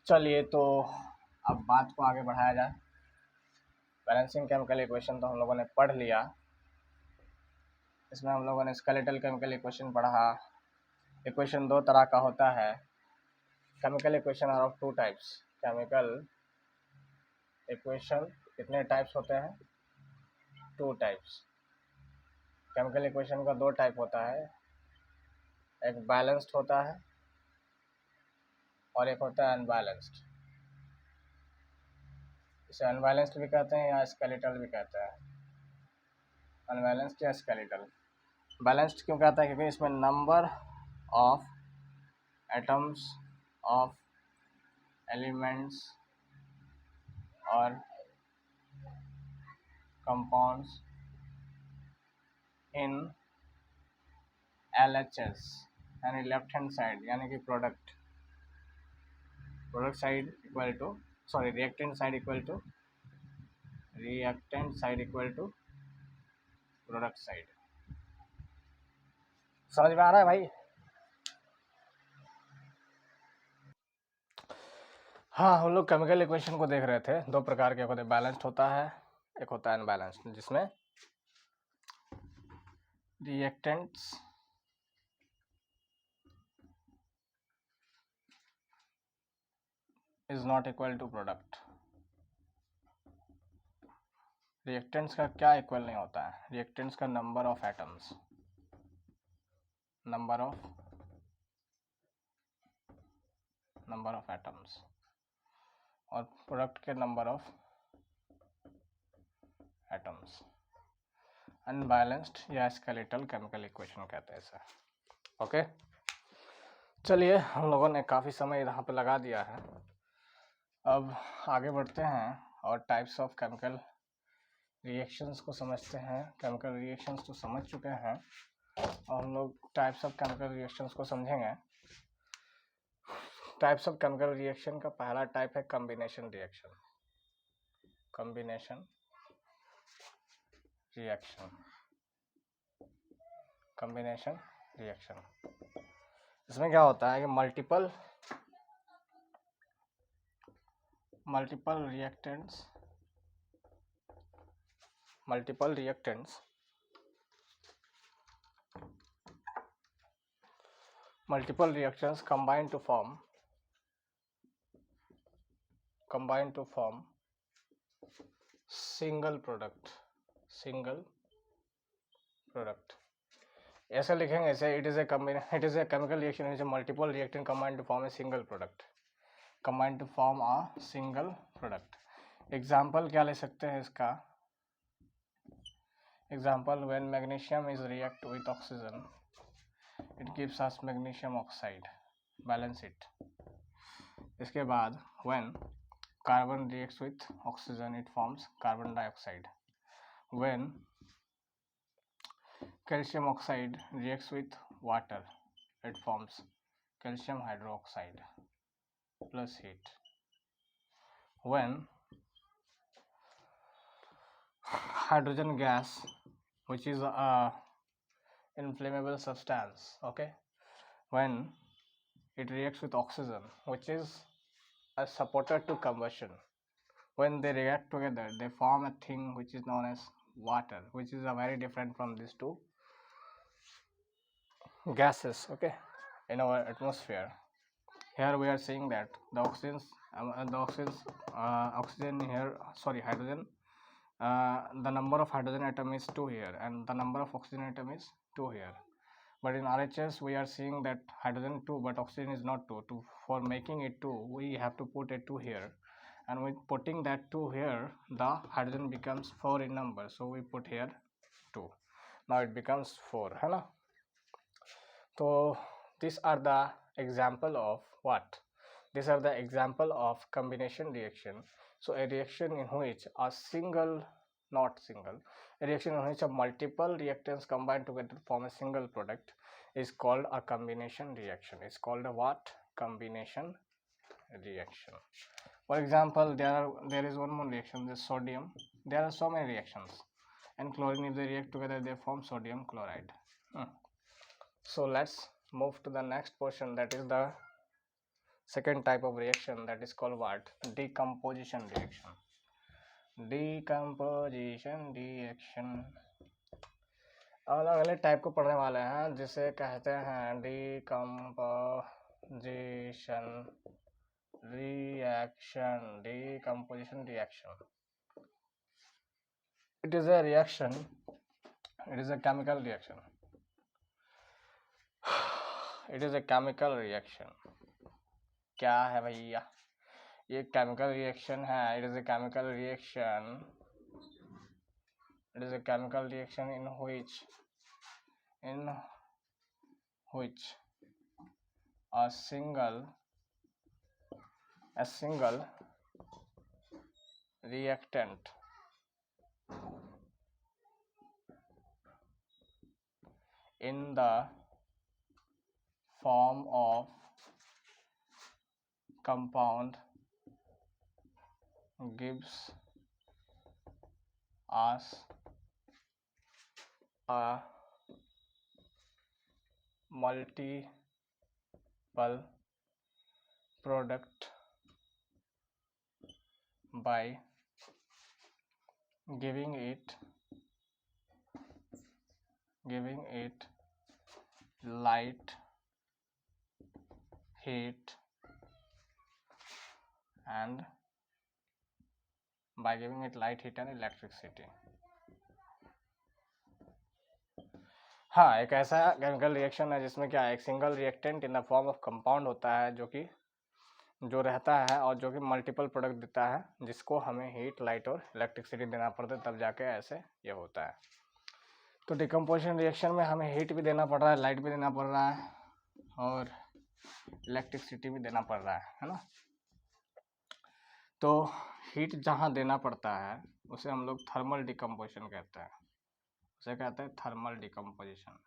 Speaker 1: चलिए तो अब बात को आगे बढ़ाया जाए। बैलेंसिंग केमिकल इक्वेशन तो हम लोगों ने पढ़ लिया। इसमें हम लोगों ने स्केलेटल केमिकल इक्वेशन पढ़ा। इक्वेशन 2 तरह का होता है। Chemical equation are of 2 types. Chemical equation कितने टाइप्स होते हैं, 2 टाइप्स। केमिकल इक्वेशन का 2 टाइप होता है, एक बैलेंस्ड होता है और एक होता है अनबैलेंस्ड। इसे अनबैलेंस्ड भी कहते हैं या स्केलेटल भी कहते हैं, अनबैलेंस्ड या स्केलेटल। बैलेंस्ड क्यों कहता है, क्योंकि इसमें number of atoms of elements और कंपाउंड्स इन LHS यानी लेफ्ट हैंड साइड, यानी कि product side equal to reactant side equal to product side. समझ में आ रहा है भाई? हाँ, हम लोग केमिकल इक्वेशन को देख रहे थे, 2 प्रकार के होते हैं, बैलेंस्ड होता है, एक होता है अनबैलेंस्ड, जिसमें reactants is not equal to product. Reactants का क्या इक्वल नहीं होता है, रिएक्टेंट्स का number of atoms, number of atoms, और प्रोडक्ट के नंबर ऑफ एटम्स। अनबैलेंस्ड या स्केलेटल केमिकल इक्वेशन कहते हैं इसे। ओके, चलिए हम लोगों ने काफ़ी समय यहाँ पे लगा दिया है, अब आगे बढ़ते हैं और टाइप्स ऑफ केमिकल रिएक्शंस को समझते हैं। केमिकल रिएक्शंस तो समझ चुके हैं और हम लोग टाइप्स ऑफ केमिकल रिएक्शंस को समझेंगे। टाइप्स ऑफ केमिकल रिएक्शन का पहला टाइप है कॉम्बिनेशन रिएक्शन। कॉम्बिनेशन रिएक्शन, इसमें क्या होता है कि multiple reactions combine to form single product। ऐसे लिखेंगे, ऐसे it is a chemical reaction in which multiple reactant combine to form a single product। Example क्या ले सकते हैं इसका, example when magnesium is react with oxygen it gives us magnesium oxide, balance it. इसके बाद when carbon reacts with oxygen it forms carbon dioxide. When calcium oxide reacts with water it forms calcium hydroxide plus heat। When hydrogen gas, which is a inflammable substance, okay, when it reacts with oxygen, which is a supporter to combustion, when they react together they form a thing which is known as water, which is a very different from these two gases, okay, in our atmosphere. Here we are seeing that the oxygen here, hydrogen, the number of hydrogen atom is 2 here and the number of oxygen atom is 2 here, but in RHS we are seeing that hydrogen 2 but oxygen is not 2. For making it 2 we have to put a 2 here, and with putting that 2 here the hydrogen becomes 4 in number, so we put here 2, now it becomes 4, है ना। So these are the example of what? These are the example of combination reaction. So a reaction in which a single not single. A reaction in which of multiple reactants combine together to form a single product is called a combination reaction. It's called a what? Combination reaction. For example, there is one more reaction, this sodium. There are so many reactions, and chlorine, if they react together, they form sodium chloride. So let's move to the next portion, that is the second type of reaction, that is called what? Decomposition reaction. Decomposition reaction अलग अलग टाइप को पढ़ने वाले हैं, जिसे कहते हैं decomposition reaction. Decomposition reaction, it is a reaction, it is a chemical reaction. It is a chemical reaction. क्या है भैया? ये केमिकल रिएक्शन है. It is a chemical reaction. It is a chemical reaction in which a single reactant in the form of compound gives us a multiple product by giving it light, heat, and by giving it light, heat and electricity. हाँ, एक ऐसा केमिकल रिएक्शन है जिसमें क्या है, एक single reactant in the form of compound होता है जो रहता है और जो कि मल्टीपल प्रोडक्ट देता है, जिसको हमें हीट, लाइट और इलेक्ट्रिसिटी देना पड़ता है, तब जाके ऐसे ये होता है. तो डिकम्पोजिशन रिएक्शन में हमें हीट भी देना पड़ रहा है, लाइट भी देना पड़ रहा है और इलेक्ट्रिसिटी भी देना पड़ रहा है ना. तो हीट जहाँ देना पड़ता है उसे हम लोग थर्मल डिकम्पोजिशन कहते हैं. उसे कहते हैं थर्मल डिकम्पोजिशन.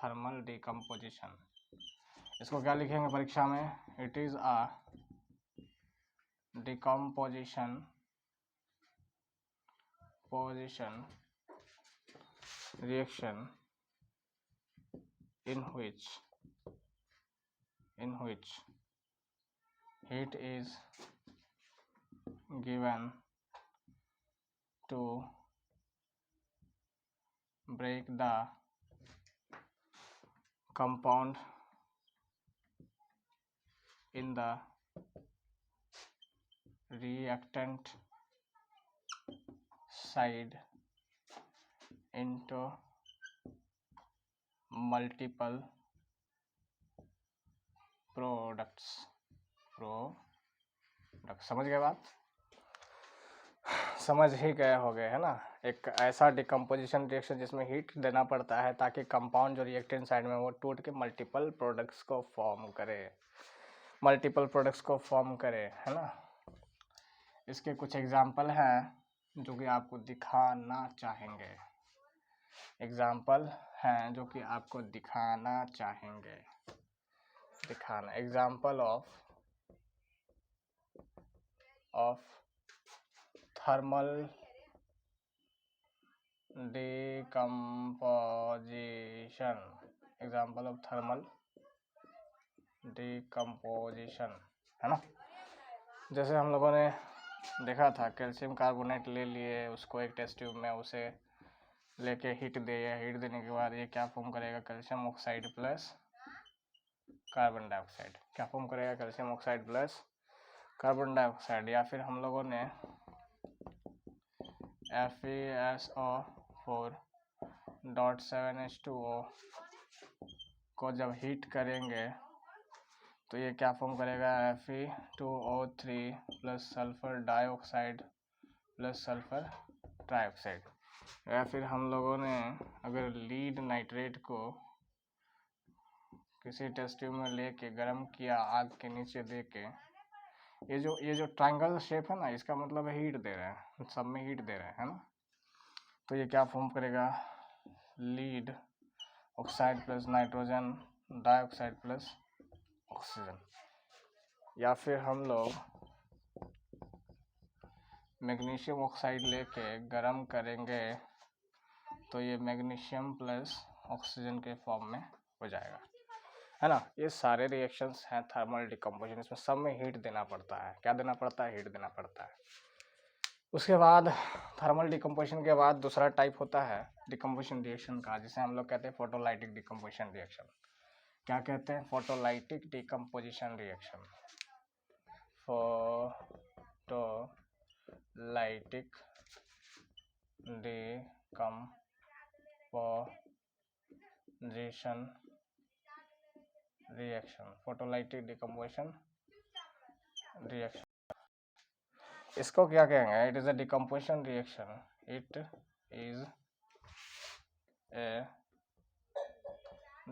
Speaker 1: थर्मल डिकम्पोजिशन, इसको क्या लिखेंगे परीक्षा में? It is a decomposition reaction in which heat is given to break the compound in the reactant side into multiple products. समझ गए बात? समझ ही गए हो गए है ना. एक ऐसा डिकम्पोजिशन रिएक्शन जिसमें हीट देना पड़ता है ताकि कंपाउंड जो रिएक्टेंट साइड में वो टूट के मल्टीपल प्रोडक्ट्स को फॉर्म करे, है ना. इसके कुछ एग्जाम्पल हैं जो कि आपको दिखाना चाहेंगे. एग्जाम्पल ऑफ थर्मल डिकम्पोजिशन, है ना. जैसे हम लोगों ने देखा था, कैल्शियम कार्बोनेट ले लिए, उसको एक टेस्ट ट्यूब में उसे लेके हीट देने के बाद ये क्या फॉर्म करेगा? Calcium oxide plus carbon dioxide. क्या फॉर्म करेगा? Calcium oxide plus carbon dioxide. या फिर हम लोगों ने FeSO4.7H2O को जब हीट करेंगे तो ये क्या फॉर्म करेगा? Fe2O3 plus sulphur dioxide plus sulphur trioxide. या फिर हम लोगों ने अगर लीड नाइट्रेट को किसी टेस्ट ट्यूब में लेके गर्म किया, आग के नीचे दे के, ये जो ट्रायंगल शेप है ना, इसका मतलब है हीट दे रहे हैं, सब में हीट दे रहे हैं, है ना। तो ये क्या फॉर्म करेगा, lead oxide plus nitrogen dioxide plus oxygen. या फिर हम लोग मैग्नीशियम ऑक्साइड लेके गर्म करेंगे तो ये मैग्नीशियम प्लस ऑक्सीजन के फॉर्म में हो जाएगा, है ना। ये सारे रिएक्शंस हैं थर्मल डिकम्पोजिशन, इसमें सब में हीट देना पड़ता है। क्या देना पड़ता है, हीट देना पड़ता है। उसके बाद थर्मल डिकम्पोजिशन के बाद दूसरा टाइप होता है डिकम्पोजिशन रिएक्शन का, जिसे हम लोग कहते हैं फोटोलाइटिक डिकम्पोजिशन रिएक्शन। क्या कहते हैं, photolytic decomposition reaction. Photolytic decomposition reaction, photolytic decomposition reaction. इसको क्या कहेंगे, it is a decomposition reaction, it is a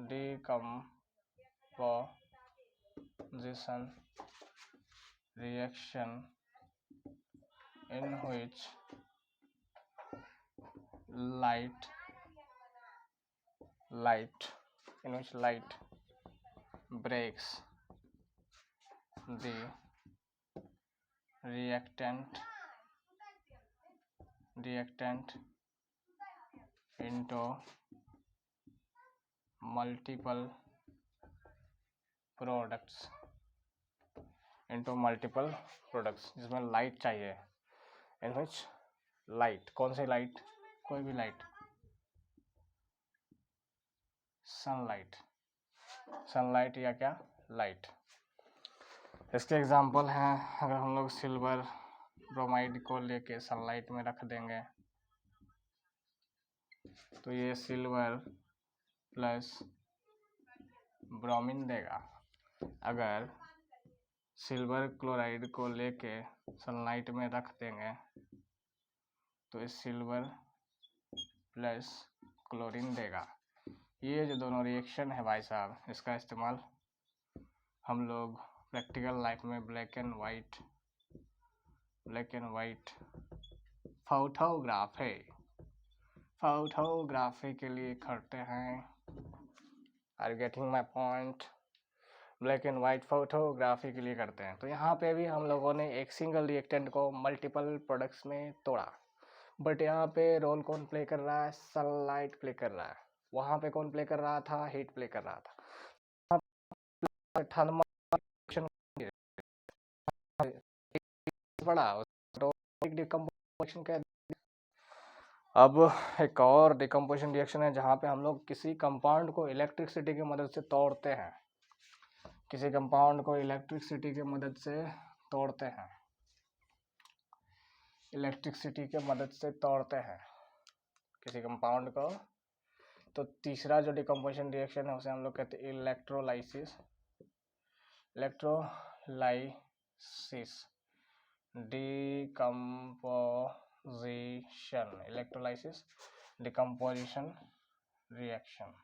Speaker 1: decomposition reaction in which light breaks the reactant into multiple products, जिसमें लाइट चाहिए। इन विच लाइट, कौन सी लाइट, कोई भी लाइट, सनलाइट या क्या लाइट। इसके एग्जांपल हैं, अगर हम लोग सिल्वर ब्रोमाइड को लेके सनलाइट में रख देंगे तो ये सिल्वर प्लस ब्रोमीन देगा। अगर सिल्वर क्लोराइड को लेके सनलाइट में रख देंगे तो ये सिल्वर प्लस क्लोरीन देगा। ये जो दोनों रिएक्शन है भाई साहब, इसका इस्तेमाल हम लोग प्रैक्टिकल लाइफ में ब्लैक एंड वाइट फोटोग्राफी के लिए करते हैं। Are getting my point, black and white photography के लिए करते हैं। तो यहाँ पे भी हम लोगों ने एक सिंगल रिएक्टेंट को मल्टीपल प्रोडक्ट्स में तोड़ा, बट यहाँ पे रोल कौन प्ले कर रहा है, सनलाइट प्ले कर रहा है। वहाँ पे कौन प्ले कर रहा था, हीट प्ले कर रहा था। थर्मल बड़ा डिकम्पोजिशन का। अब एक और डिकम्पोजिशन रिएक्शन है जहाँ पे हम लोग किसी कंपाउंड को इलेक्ट्रिसिटी की मदद से तोड़ते हैं, किसी कंपाउंड को इलेक्ट्रिसिटी की मदद से तोड़ते हैं, किसी कंपाउंड को। तो तीसरा जो डिकम्पोजिशन रिएक्शन है उसे हम लोग कहते हैं electrolysis decomposition reaction.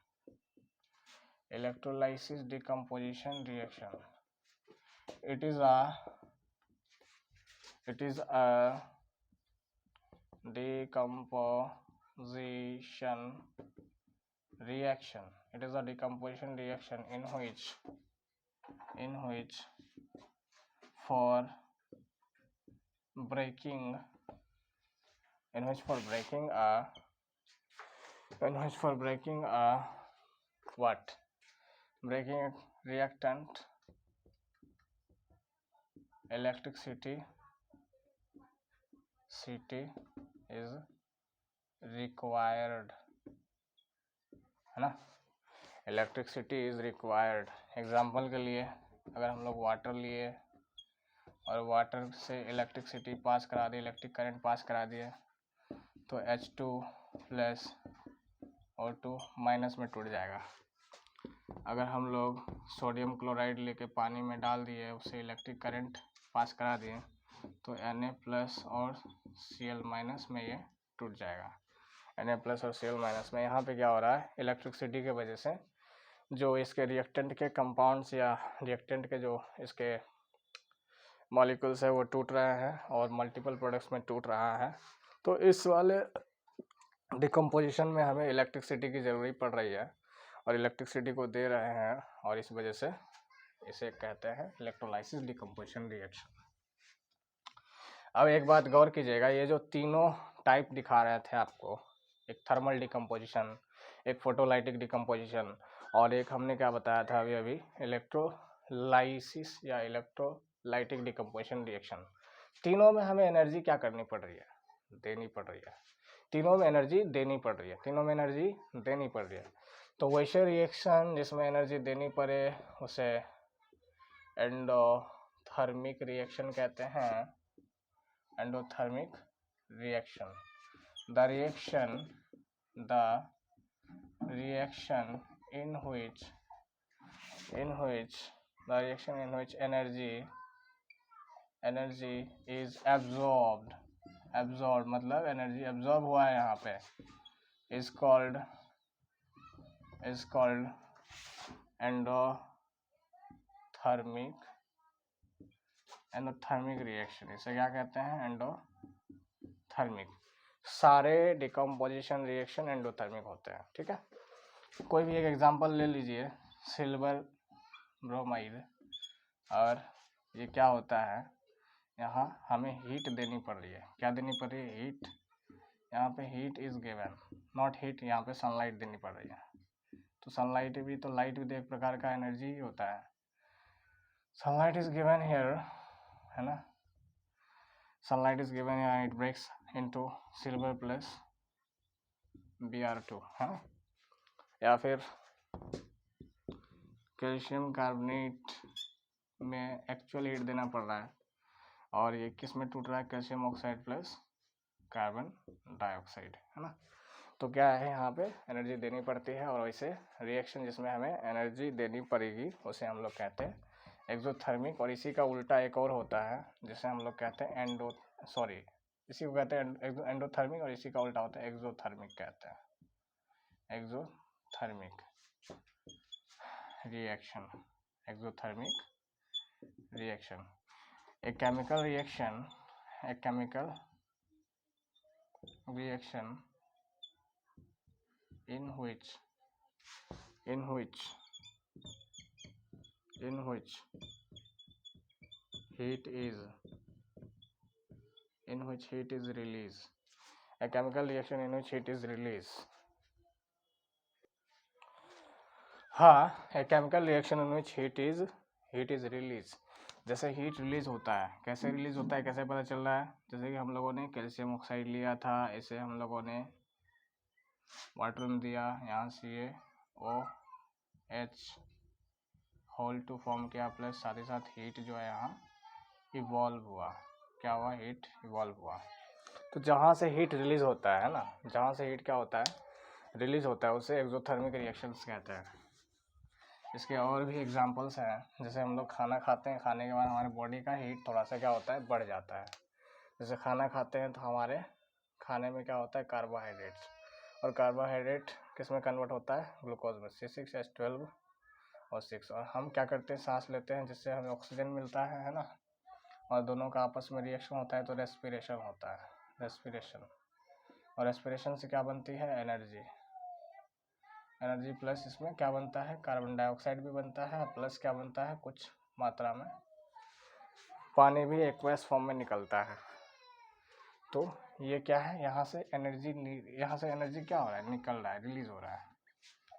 Speaker 1: Electrolysis decomposition reaction. It is a decomposition reaction. It is a decomposition reaction in which for breaking a what? Breaking a reactant, electricity is required, है ना। Electricity is required. एग्जाम्पल के लिए अगर हम लोग वाटर लिए और वाटर से इलेक्ट्रिसिटी पास करा दी, इलेक्ट्रिक करंट पास करा दिए, तो H2 प्लस और 2 माइनस में टूट जाएगा। अगर हम लोग सोडियम क्लोराइड लेके पानी में डाल दिए, उससे इलेक्ट्रिक करंट पास करा दिए, तो Na प्लस और Cl माइनस में ये टूट जाएगा। Na प्लस और Cl माइनस में यहाँ पे क्या हो रहा है, इलेक्ट्रिसिटी के वजह से जो इसके रिएक्टेंट के कंपाउंड्स या रिएक्टेंट के जो इसके मॉलिक्यूल्स है वो टूट रहे हैं और मल्टीपल प्रोडक्ट्स में टूट रहा है। तो इस वाले डिकम्पोजिशन में हमें इलेक्ट्रिसिटी की ज़रूरत पड़ रही है और इलेक्ट्रिसिटी को दे रहे हैं, और इस वजह से इसे कहते हैं इलेक्ट्रोलाइसिस डिकम्पोजिशन रिएक्शन। अब एक बात गौर कीजिएगा, ये जो तीनों टाइप दिखा रहे थे आपको, एक थर्मल डिकम्पोजिशन, एक फोटोलाइटिक डिकम्पोजिशन, और एक हमने क्या बताया था अभी अभी इलेक्ट्रोलाइसिस या इलेक्ट्रोलाइटिक डिकम्पोजिशन रिएक्शन। तीनों में हमें एनर्जी क्या करनी पड़ रही है? देनी पड़ रही है। तीनों में एनर्जी देनी पड़ रही है, तीनों में एनर्जी देनी पड़ रही है। तो वैसे रिएक्शन जिसमें एनर्जी देनी पड़े उसे एंडोथर्मिक रिएक्शन कहते हैं। Endothermic reaction, the reaction in which energy is absorbed मतलब एनर्जी एब्जॉर्ब हुआ है यहाँ पे, is called एंडोथर्मिक रिएक्शन। इसे क्या कहते हैं? एंडोथर्मिक। सारे डिकम्पोजिशन रिएक्शन एंडोथर्मिक होते हैं, ठीक है। कोई भी एक एग्जांपल ले लीजिए, सिल्वर ब्रोमाइड, और ये क्या होता है, यहाँ हमें हीट देनी पड़ रही है। क्या देनी पड़ रही है? हीट। यहाँ पे heat is given, not heat, यहाँ पे सनलाइट देनी पड़ रही है। तो सनलाइट भी, तो लाइट भी तो एक प्रकार का एनर्जी ही होता है। सनलाइट इज गिवन हियर, है ना, sunlight is given here, it breaks into silver plus Br2, है ना। या फिर कैल्शियम कार्बोनेट में एक्चुअल हीट देना पड़ रहा है, और ये किस में टूट रहा है? Calcium oxide plus carbon dioxide, है ना। तो क्या है, यहाँ पे एनर्जी देनी पड़ती है, और वैसे रिएक्शन जिसमें हमें एनर्जी देनी पड़ेगी उसे हम लोग कहते हैं एक्सोथर्मिक। और इसी का उल्टा एक और होता है जिसे हम लोग कहते हैं इसी को कहते हैं एंडोथर्मिक, और इसी का उल्टा होता है एक्सोथर्मिक, कहते हैं exothermic reaction. Exothermic reaction, a chemical reaction in which heat is released. A chemical reaction in which heat is released. हाँ, a chemical reaction in which heat is released. जैसे हीट रिलीज होता है, कैसे रिलीज होता है, कैसे पता चल रहा है? जैसे कि हम लोगों ने कैल्शियम ऑक्साइड लिया था, इसे हम लोगों ने वाटर में दिया, यहाँ CaOH होल टू फॉर्म किया, प्लस साथ ही साथ हीट जो है यहाँ इवॉल्व हुआ। क्या हुआ? हीट इवॉल्व हुआ। तो जहाँ से हीट रिलीज होता है ना, जहाँ से हीट क्या होता है? रिलीज होता है, उसे एक्सोथर्मिक रिएक्शंस कहते हैं। इसके और भी एग्जांपल्स हैं, जैसे हम लोग खाना खाते हैं, खाने के बाद हमारे बॉडी का हीट थोड़ा सा क्या होता है? बढ़ जाता है। जैसे खाना खाते हैं तो हमारे खाने में क्या होता है? कार्बोहाइड्रेट्स, और कार्बोहाइड्रेट किस में कन्वर्ट होता है? ग्लूकोज में, C6H12 और 6। और हम क्या करते हैं? सांस लेते हैं, जिससे हमें ऑक्सीजन मिलता है ना, और दोनों का आपस में रिएक्शन होता है तो रेस्पिरेशन होता है, रेस्पिरेशन। और रेस्पिरेशन से क्या बनती है? एनर्जी प्लस इसमें क्या बनता है? कार्बन डाइऑक्साइड भी बनता है, प्लस क्या बनता है? कुछ मात्रा में पानी भी एक्वस फॉर्म में निकलता है। तो ये क्या है? यहाँ से एनर्जी क्या हो रहा है? निकल रहा है, रिलीज हो रहा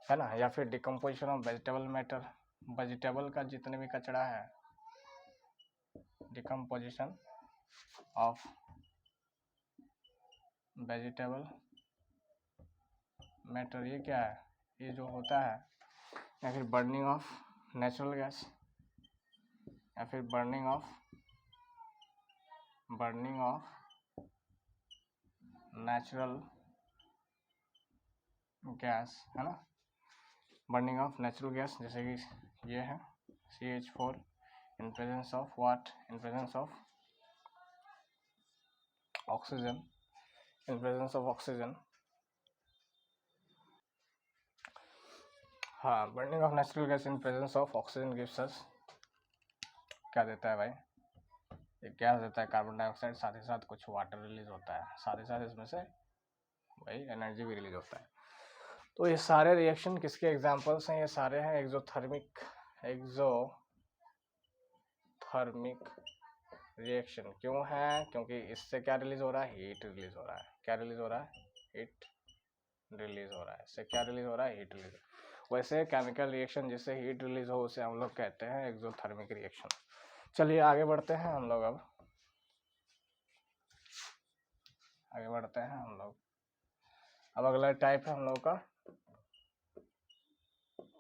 Speaker 1: है ना। या फिर decomposition of vegetable matter, vegetable का जितने भी कचरा है, डिकम्पोजिशन ऑफ वेजिटेबल मैटर, ये क्या है? ये जो होता है, या फिर बर्निंग ऑफ नेचुरल गैस, या फिर बर्निंग ऑफ नेचुरल गैस, है ना। बर्निंग ऑफ नेचुरल गैस, जैसे कि ये है CH4 in presence of what? In presence of oxygen, हाँ, burning of natural gas in presence of oxygen gives us क्या देता है भाई? ये गैस देता है कार्बन डाइऑक्साइड, साथ ही साथ कुछ वाटर रिलीज होता है, साथ ही साथ इसमें से वही एनर्जी भी रिलीज होता है। तो ये सारे रिएक्शन किसके एग्जांपल्स हैं? ये सारे हैं एक्सोथर्मिक रिएक्शन। क्यों है? क्योंकि इससे क्या रिलीज हो रहा है? हीट रिलीज हो रहा है। क्या रिलीज हो रहा है? हीट रिलीज हो रहा है। इससे क्या रिलीज हो रहा है? Heat release. वैसे केमिकल रिएक्शन जिससे हीट रिलीज हो उसे हम लोग कहते हैं एक्सोथर्मिक रिएक्शन। चलिए आगे बढ़ते हैं हम लोग। अब अब अगला टाइप है हम लोग का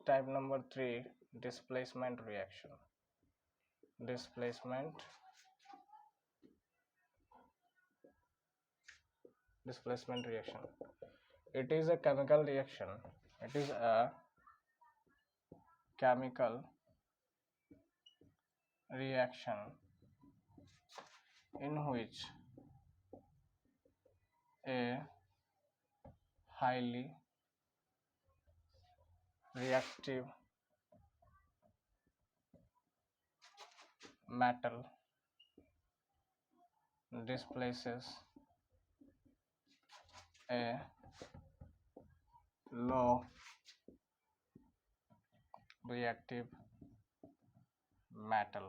Speaker 1: type number 3, displacement reaction. Displacement reaction. It is a chemical reaction. It is a chemical reaction in which a highly reactive metal displaces a low reactive metal.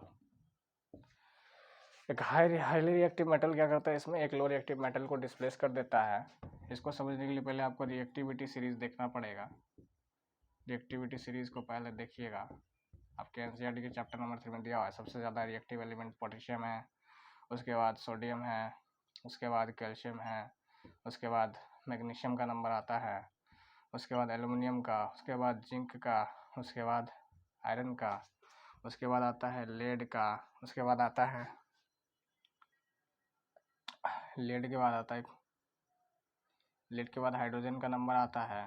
Speaker 1: एक हाईली रिएक्टिव मेटल क्या करता है? इसमें एक लो रिएक्टिव मेटल को डिस्प्लेस कर देता है। इसको समझने के लिए पहले आपको रिएक्टिविटी सीरीज देखना पड़ेगा। रिएक्टिविटी सीरीज को पहले देखिएगा। आपके एनसीईआरटी के चैप्टर नंबर 3 में दिया हुआ है। सबसे ज़्यादा रिएक्टिव एलिमेंट पोटेशियम है, उसके बाद सोडियम है, उसके बाद कैल्शियम है, उसके बाद मैग्नीशियम का नंबर आता है, उसके बाद एल्युमिनियम का, उसके बाद जिंक का, उसके बाद आयरन का, उसके बाद आता है लेड का, उसके बाद आता है लेड के बाद हाइड्रोजन का नंबर आता है।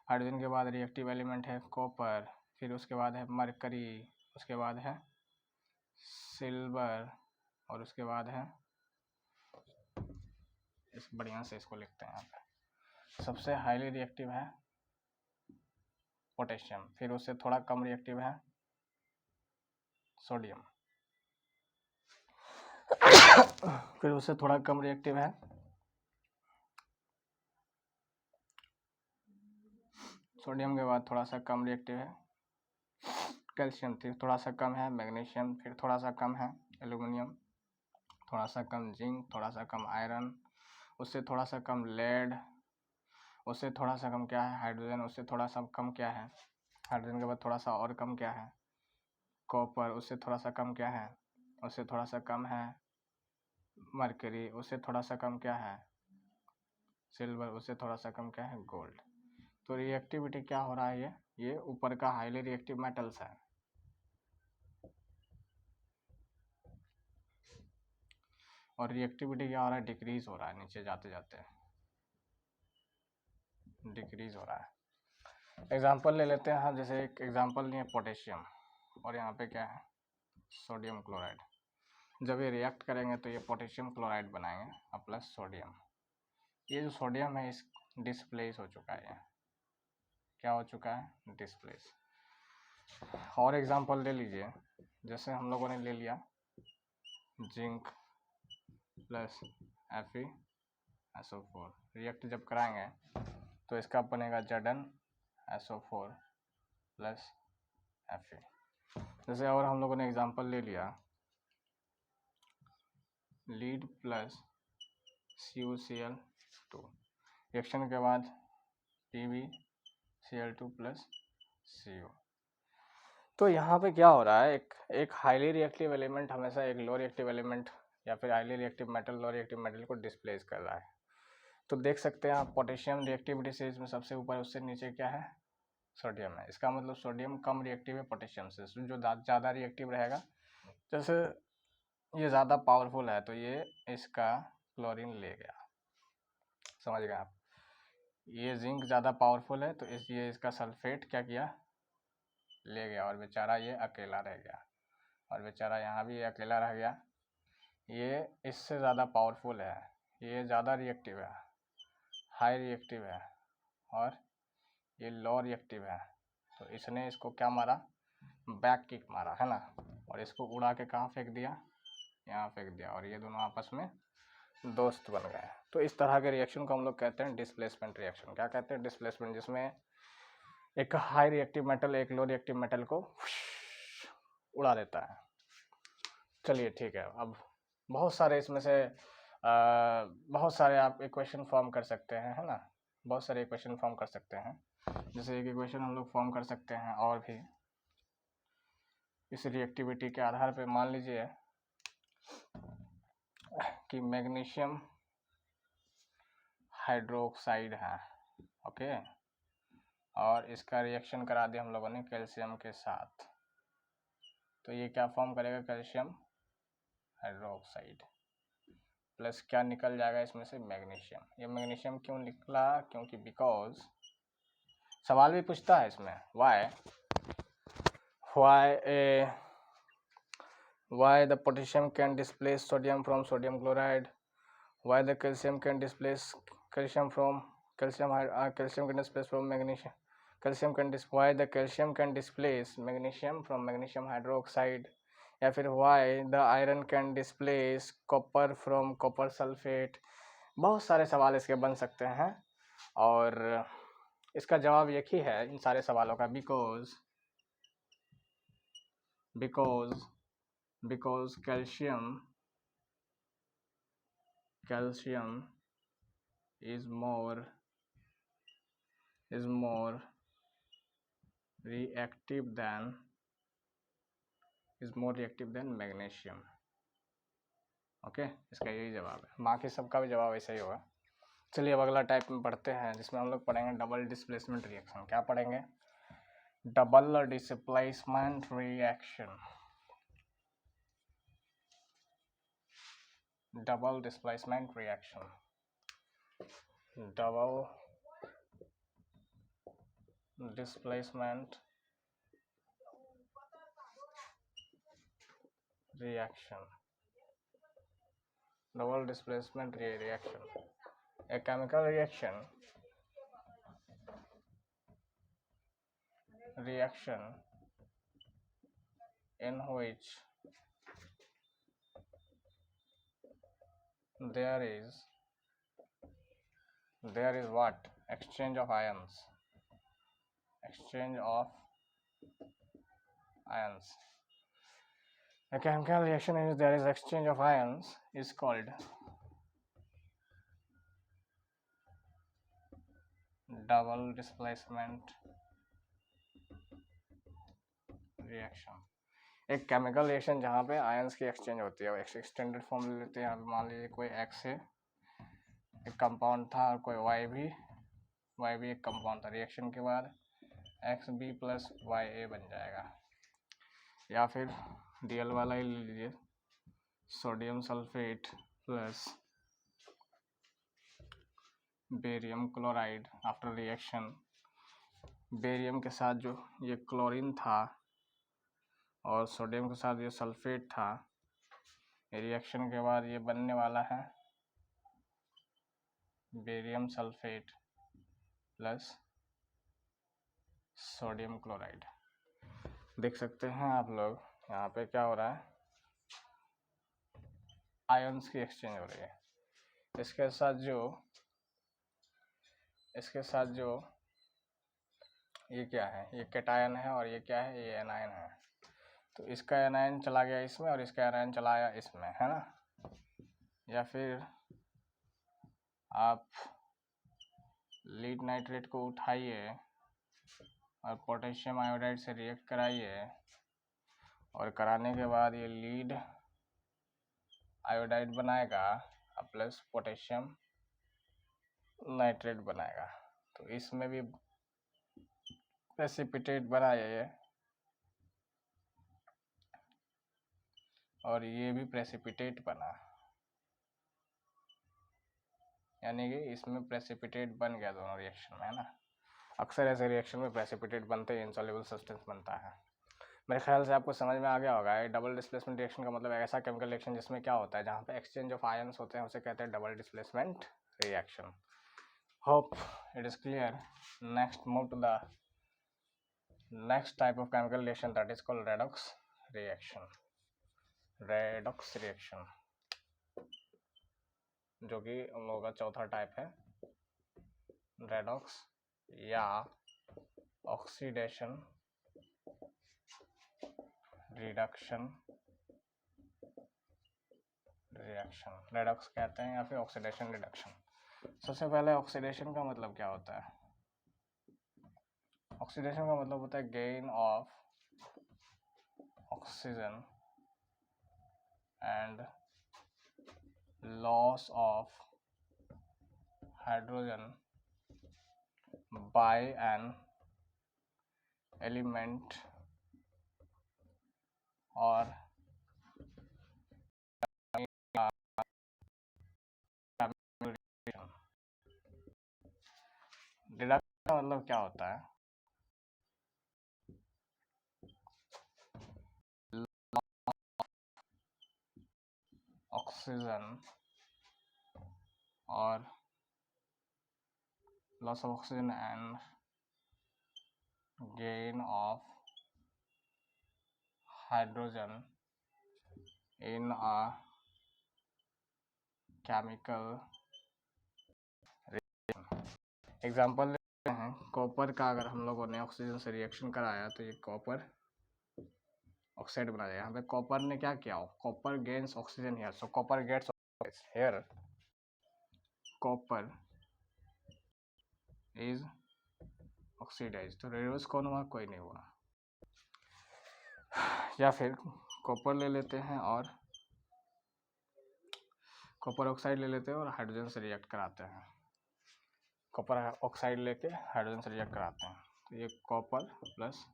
Speaker 1: हाइड्रोजन के बाद रिएक्टिव एलिमेंट है कॉपर, फिर उसके बाद है मरकरी, उसके बाद है सिल्वर, और उसके बाद है इस बढ़िया से इसको लिखते हैं यहाँ पे। सबसे हाईली रिएक्टिव है पोटेशियम, फिर उससे थोड़ा कम रिएक्टिव है सोडियम, फिर उससे थोड़ा कम रिएक्टिव है सोडियम, के बाद थोड़ा सा कम रिएक्टिव है कैल्शियम, फिर थोड़ा सा कम है मैग्नीशियम, फिर थोड़ा सा कम है एल्युमिनियम, थोड़ा सा कम जिंक, थोड़ा सा कम आयरन, उससे थोड़ा सा कम लेड, उससे थोड़ा सा कम क्या है हाइड्रोजन, उससे थोड़ा सा कम क्या है हाइड्रोजन के बाद थोड़ा सा और कम क्या है कॉपर, उससे थोड़ा सा कम क्या है, उससे थोड़ा सा कम है मरकरी, उससे थोड़ा सा कम क्या है सिल्वर, उससे थोड़ा सा कम क्या है गोल्ड। तो रिएक्टिविटी क्या हो रहा है? ये ऊपर का हाईली रिएक्टिव मेटल्स है, और रिएक्टिविटी क्या हो रहा है? डिक्रीज हो रहा है, नीचे जाते जाते डिक्रीज हो रहा है। एग्जाम्पल ले लेते हैं हम, जैसे एक एग्जाम्पल लिए पोटेशियम, और यहाँ पे क्या है सोडियम क्लोराइड। जब ये रिएक्ट करेंगे तो ये पोटेशियम क्लोराइड बनाएंगे और प्लस सोडियम। ये जो सोडियम है इस डिस्प्लेस हो चुका है, क्या हो चुका है? डिस्प्लेस। और एग्जांपल ले लीजिए, जैसे हम लोगों ने ले लिया जिंक प्लस FeSO4, रिएक्ट जब कराएंगे तो इसका बनेगा ZnSO4 प्लस Fe। जैसे और हम लोगों ने एग्जांपल ले लिया लीड प्लस CuCl2, रिएक्शन के बाद PbCl2 प्लस CO। तो यहाँ पे क्या हो रहा है? एक हाईली रिएक्टिव एलिमेंट हमेशा एक लो रिएक्टिव एलिमेंट या फिर highly reactive metal low reactive metal को डिस्प्लेस कर रहा है। तो देख सकते हैं आप पोटेशियम रिएक्टिविटी सीरीज में सबसे ऊपर, उससे नीचे क्या है? सोडियम है। इसका मतलब सोडियम कम रिएक्टिव है पोटेशियम से, जो ज़्यादा रिएक्टिव रहेगा। जैसे ये ज़्यादा पावरफुल है तो ये इसका क्लोरीन ले गया, समझ गए आप। ये जिंक ज़्यादा पावरफुल है तो ये इसका सल्फेट क्या किया? ले गया, और बेचारा ये अकेला रह गया, और बेचारा यहाँ भी अकेला रह गया। ये इससे ज़्यादा पावरफुल है, ये ज़्यादा रिएक्टिव है, हाई रिएक्टिव है, और ये लो रिएक्टिव है। तो इसने इसको क्या मारा? बैक किक मारा है ना, और इसको उड़ा के कहाँ फेंक दिया? यहाँ फेंक दिया और ये दोनों आपस में दोस्त बन गए। तो इस तरह के रिएक्शन को हम लोग कहते हैं डिस्प्लेसमेंट रिएक्शन। क्या कहते हैं? डिस्प्लेसमेंट, जिसमें एक हाई रिएक्टिव मेटल एक लो रिएक्टिव मेटल को उड़ा देता है। चलिए ठीक है, अब बहुत सारे इसमें से बहुत सारे आप इक्वेशन फॉर्म कर सकते हैं, है ना, बहुत सारे इक्वेशन फॉर्म कर सकते हैं। जैसे एक इक्वेशन हम लोग फॉर्म कर सकते हैं और भी इस रिएक्टिविटी के आधार पे। मान लीजिए कि मैग्नीशियम हाइड्रोक्साइड है, ओके, और इसका रिएक्शन करा दिया हम लोगों ने कैल्शियम के साथ, तो ये क्या फॉर्म करेगा? कैल्शियम हाइड्रोक्साइड प्लस क्या निकल जाएगा इसमें से? मैग्नीशियम। ये मैग्नीशियम क्यों निकला? क्योंकि बिकॉज सवाल भी पूछता है इसमें, why the potassium can displace sodium from sodium chloride, why the calcium can displace calcium from calcium can displace from magnesium, why the calcium can displace magnesium from magnesium hydroxide, या फिर why the iron can displace copper from copper sulfate। बहुत सारे सवाल इसके बन सकते हैं और इसका जवाब एक ही है इन सारे सवालों का, because calcium is more reactive than magnesium। Okay, इसका यही जवाब है, बाकी सबका भी जवाब ऐसा ही होगा। चलिए अब अगला टाइप में पढ़ते हैं, जिसमें हम लोग पढ़ेंगे डबल डिस्प्लेसमेंट रिएक्शन। क्या पढ़ेंगे? Double displacement reaction. Double displacement reaction, double displacement reaction, double displacement reaction, a chemical reaction in which there is what? Exchange of ions. A chemical reaction in which there is exchange of ions is called double displacement reaction। एक केमिकल रिएक्शन जहाँ पे आयंस की एक्सचेंज होती है, एक्सटेंडेड फॉर्म ले लेते हैं। मान लीजिए कोई एक्स है, एक कंपाउंड था, और कोई वाई भी एक कंपाउंड था। रिएक्शन के बाद एक्स बी प्लस वाई ए बन जाएगा। या फिर डीएल वाला ही ले लीजिए, sodium sulphate plus barium chloride. After reaction barium के साथ जो ये क्लोरीन था और सोडियम के साथ ये सल्फेट था, रिएक्शन के बाद ये बनने वाला है barium sulphate plus sodium chloride. देख सकते हैं आप लोग यहाँ पे क्या हो रहा है? आयंस की एक्सचेंज हो रही है। इसके साथ जो ये क्या है? ये कैटायन है और ये क्या है? ये एनायन है। तो इसका एनायन चला गया इसमें और इसका एनायन चला आया इसमें, है ना। या फिर आप लीड नाइट्रेट को उठाइए और पोटेशियम आयोडाइड से रिएक्ट कराइए और कराने के बाद ये लीड आयोडाइड बनाएगा प्लस पोटेशियम नाइट्रेट बनाएगा। तो इसमें भी प्रेसिपिटेट बना ये, और ये भी प्रेसिपिटेट बना, यानी कि इसमें प्रेसिपिटेट बन गया दोनों रिएक्शन में, है ना। अक्सर ऐसे रिएक्शन में प्रेसिपिटेट बनते हैं, इनसॉल्युबल सब्सटेंस बनता है। मेरे ख्याल से आपको समझ में आ गया होगा। डबल डिस्प्लेसमेंट रिएक्शन का मतलब ऐसा केमिकल रिएक्शन जिसमें क्या होता है, जहाँ पे एक्सचेंज ऑफ आयंस होते हैं, उसे कहते हैं double displacement reaction. Hope it is clear. Next move to the next type of chemical reaction, that is called redox reaction. Redox reaction, जो कि उन लोगों का चौथा टाइप है, रेडॉक्स या ऑक्सीडेशन रिडक्शन रिएक्शन, रेडॉक्स कहते हैं या फिर ऑक्सीडेशन रिडक्शन। सबसे पहले ऑक्सीडेशन का मतलब क्या होता है? ऑक्सीडेशन का मतलब होता है gain of oxygen and loss of hydrogen bye an element और रिडक्शन का मतलब क्या होता है? ऑक्सीजन और loss of oxygen and gain of hydrogen in a chemical reaction। Example लेते हैं कॉपर का। अगर हम लोगों ने ऑक्सीजन से रिएक्शन कराया तो ये कॉपर ऑक्साइड बना जाएगा। यहाँ पे कॉपर ने क्या किया? Copper gains oxygen here, so copper gets here, copper is oxidise. तो रिवर्स कौन हुआ? कोई नहीं हुआ। या फिर कॉपर ले लेते हैं और कॉपर ऑक्साइड ले लेते हैं और हाइड्रोजन से रिएक्ट कराते हैं। कॉपर ऑक्साइड लेके हाइड्रोजन से रिएक्ट कराते हैं तो ये कॉपर प्लस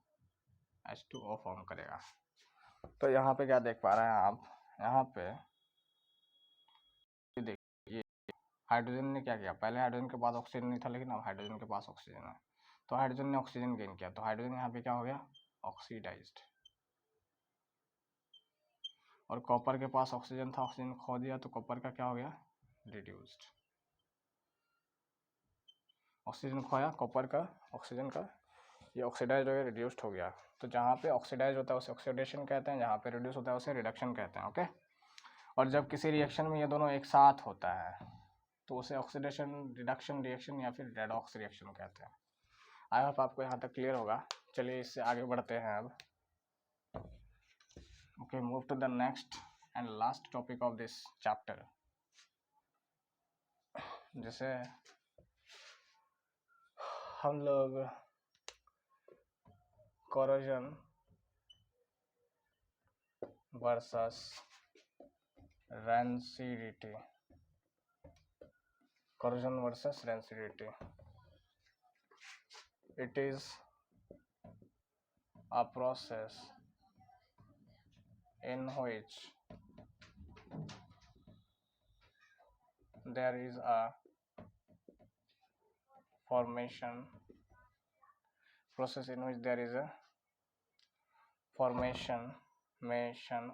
Speaker 1: H2O फॉर्म करेगा। तो यहाँ पे क्या देख पा रहे हैं आप? यहाँ पे देखिए हाइड्रोजन ने क्या किया? पहले हाइड्रोजन के पास ऑक्सीजन नहीं था, लेकिन अब हाइड्रोजन के पास ऑक्सीजन है। तो हाइड्रोजन ने ऑक्सीजन गेन किया, तो हाइड्रोजन यहाँ पे क्या हो गया? ऑक्सीडाइज्ड। और कॉपर के पास ऑक्सीजन था, ऑक्सीजन खो दिया, तो कॉपर का क्या हो गया? रिड्यूस्ड। ऑक्सीजन खोया कॉपर का, ऑक्सीजन का, ये ऑक्सीडाइज हो गया, रिड्यूस्ड हो गया। तो जहाँ पे ऑक्सीडाइज होता है उसे ऑक्सीडेशन कहते हैं, जहाँ पे रिड्यूस होता है उसे रिडक्शन कहते हैं। ओके। और जब किसी रिएक्शन में ये दोनों एक साथ होता है तो उसे ऑक्सीडेशन रिडक्शन रिएक्शन या फिर रेडॉक्स रिएक्शन कहते हैं। आई होप आपको यहाँ तक क्लियर होगा। चलिए इससे आगे बढ़ते हैं अब। Okay, move to the next and last topic of this chapter, जैसे हम लोग corrosion versus rancidity, corrosion versus rancidity. It is a process in which there is a formation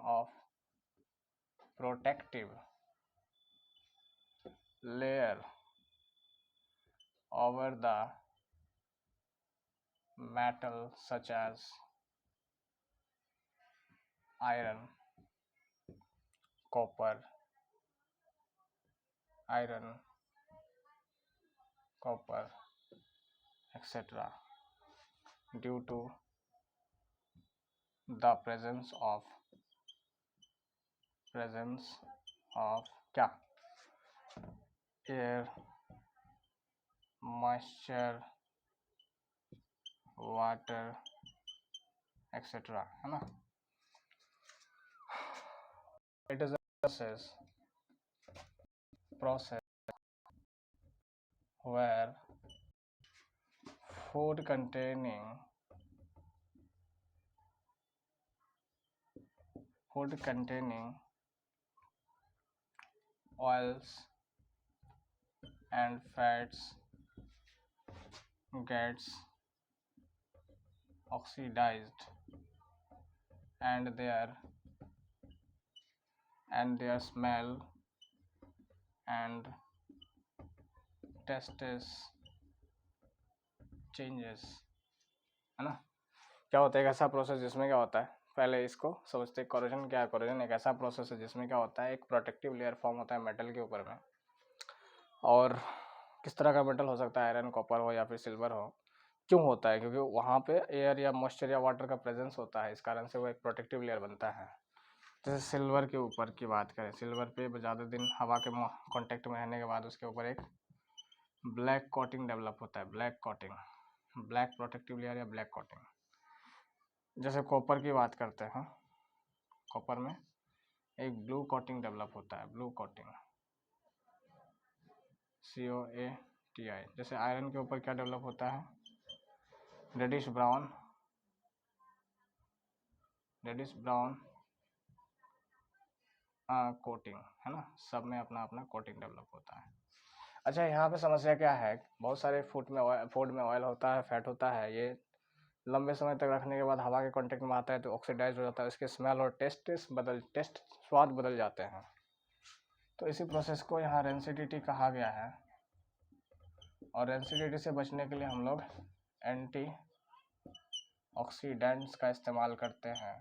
Speaker 1: of protective layer over the metal such as iron, copper, etc. due to the presence of क्या? Air, moisture, water, etc. है ना? It is a process where food containing oils and fats gets oxidized and their smell and taste changes, है ना? क्या होता है? एक ऐसा प्रोसेस जिसमें क्या होता है? पहले इसको समझते। कोरोजन क्या है? कोरोजन एक ऐसा प्रोसेस है जिसमें क्या होता है, एक प्रोटेक्टिव लेयर फॉर्म होता है मेटल के ऊपर में। और किस तरह का मेटल हो सकता है? आयरन, कॉपर हो या फिर सिल्वर हो। क्यों होता है? क्योंकि वहाँ पे एयर या मॉइस्चर या वाटर का प्रेजेंस होता है, इस कारण से वो एक प्रोटेक्टिव लेयर बनता है। जैसे सिल्वर के ऊपर की बात करें, सिल्वर पे ज़्यादा दिन हवा के कांटेक्ट में रहने के बाद उसके ऊपर एक ब्लैक कोटिंग डेवलप होता है, black coating, black protective layer या ब्लैक कोटिंग। जैसे कॉपर की बात करते हैं, कॉपर में एक ब्लू कोटिंग डेवलप होता है, ब्लू कोटिंग, COATI। जैसे आयरन के ऊपर क्या डेवलप होता है? रेडिश ब्राउन कोटिंग, है ना। सब में अपना अपना कोटिंग डेवलप होता है। अच्छा, यहाँ पे समस्या क्या है? बहुत सारे फूड में ऑयल होता है, फैट होता है, ये लंबे समय तक रखने के बाद हवा के कांटेक्ट में आता है तो ऑक्सीडाइज हो जाता है, उसके स्मेल और स्वाद बदल जाते हैं। तो इसी प्रोसेस को यहाँ रेंसिडिटी कहा गया है। और रेंसिडिटी से बचने के लिए हम लोग एंटी ऑक्सीडेंट्स का इस्तेमाल करते हैं।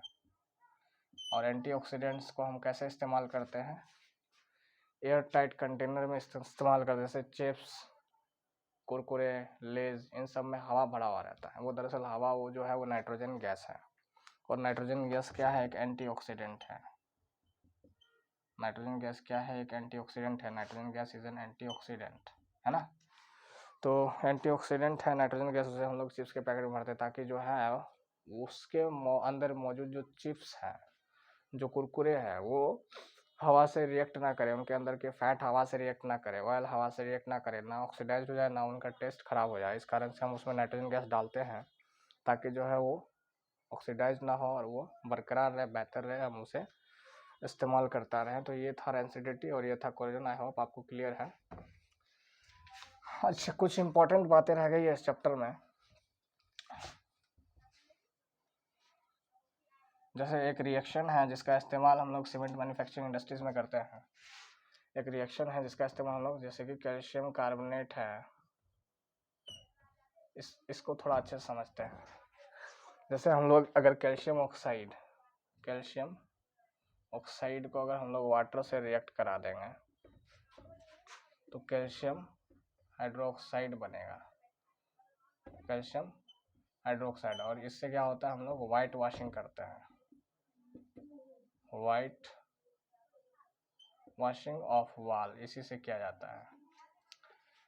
Speaker 1: और एंटीऑक्सीडेंट्स को हम कैसे इस्तेमाल करते हैं? एयर टाइट कंटेनर में इस्तेमाल करते हैं। जैसे चिप्स, कुरकुरे, लेज, इन सब में हवा भरा हुआ रहता है। वो दरअसल हवा वो जो है वो नाइट्रोजन गैस है। और नाइट्रोजन गैस क्या है? एक एंटीऑक्सीडेंट है। नाइट्रोजन गैस क्या है? एक एंटीऑक्सीडेंट है। Nitrogen gas is an antioxidant, है ना। तो एंटीऑक्सीडेंट है नाइट्रोजन गैस, उसे हम लोग चिप्स के पैकेट में भरते हैं ताकि जो है उसके अंदर मौजूद जो चिप्स है, जो कुरकुरे हैं, वो हवा से रिएक्ट ना करें, उनके अंदर के फैट हवा से रिएक्ट ना करे, ऑयल हवा से रिएक्ट ना करे, ना ऑक्सीडाइज हो जाए, ना उनका टेस्ट खराब हो जाए। इस कारण से हम उसमें नाइट्रोजन गैस डालते हैं ताकि जो है वो ऑक्सीडाइज ना हो और वो बरकरार रहे, बेहतर रहे, हम उसे इस्तेमाल करता रहें। तो ये था रेंसिडिटी और ये था कोरोजन। आई होप आपको क्लियर है। अच्छा, कुछ इंपॉर्टेंट बातें रह गई है इस चैप्टर में। जैसे एक रिएक्शन है जिसका इस्तेमाल हम लोग सीमेंट मैन्युफैक्चरिंग इंडस्ट्रीज में करते हैं। एक रिएक्शन है जिसका इस्तेमाल हम लोग, जैसे कि कैल्शियम कार्बोनेट है, इसको थोड़ा अच्छे से समझते हैं। जैसे हम लोग अगर कैल्शियम ऑक्साइड को अगर हम लोग वाटर से रिएक्ट करा देंगे तो कैल्शियम हाइड्रोक्साइड बनेगा, कैल्शियम हाइड्रोक्साइड। और इससे क्या होता है? हम लोग वाइट वॉशिंग करते हैं, वाइट वॉशिंग ऑफ वॉल, इसी से किया जाता है।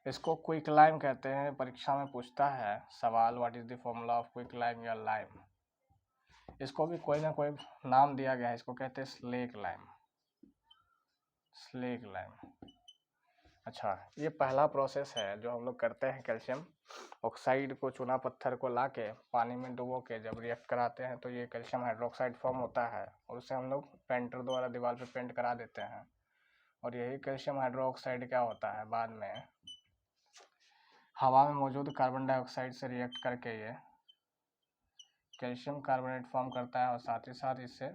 Speaker 1: इसको क्विक लाइम कहते हैं। परीक्षा में पूछता है सवाल, what is the formula of quick lime या लाइम। इसको भी कोई ना कोई नाम दिया गया है, इसको कहते हैं स्लेक लाइम, स्लेक लाइम। अच्छा, ये पहला प्रोसेस है जो हम लोग करते हैं। कैल्शियम ऑक्साइड को, चूना पत्थर को ला के पानी में डुबो के जब रिएक्ट कराते हैं तो ये कैल्शियम हाइड्रोक्साइड फॉर्म होता है और उसे हम लोग पेंटर द्वारा दीवार पे पेंट करा देते हैं। और यही कैल्शियम हाइड्रोक्साइड क्या होता है? बाद में हवा में मौजूद कार्बन डाइऑक्साइड से रिएक्ट करके ये कैल्शियम कार्बोनेट फॉर्म करता है और साथ ही साथ इससे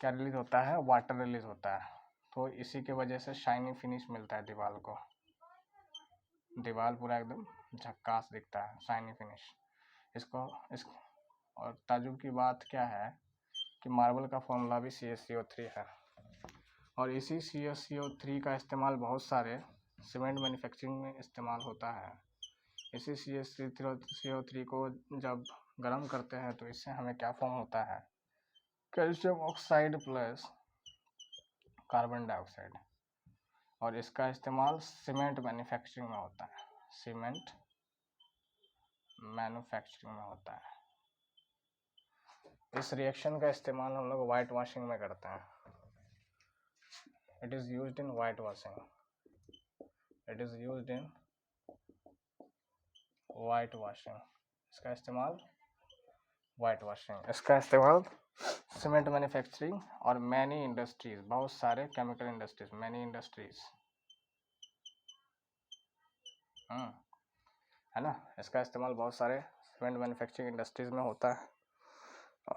Speaker 1: क्या रिलीज होता है? वाटर रिलीज होता है। तो इसी के वजह से शाइनी फिनिश मिलता है दीवार को, दीवार पूरा एकदम झक्कास दिखता है, शाइनी फिनिश। इस और ताजुब की बात क्या है कि मार्बल का फॉर्मूला भी CaCO3 है। और इसी CaCO3 का इस्तेमाल बहुत सारे सीमेंट मैन्युफैक्चरिंग में इस्तेमाल होता है। इसी CaCO3 को जब गर्म करते हैं तो इससे हमें क्या फॉर्म होता है? Calcium oxide plus carbon dioxide. और इसका इस्तेमाल सीमेंट मैन्युफैक्चरिंग में होता है, सीमेंट मैन्युफैक्चरिंग में होता है। इस रिएक्शन का इस्तेमाल हम लोग वाइट वॉशिंग में करते हैं। It is used in white washing, it is used in white washing. इसका इस्तेमाल वाइट वॉशिंग, इसका इस्तेमाल सीमेंट मैन्युफैक्चरिंग और मैनी इंडस्ट्रीज, बहुत सारे केमिकल इंडस्ट्रीज, मैनी इंडस्ट्रीज, है ना। इसका इस्तेमाल बहुत सारे सीमेंट मैन्युफैक्चरिंग इंडस्ट्रीज में होता है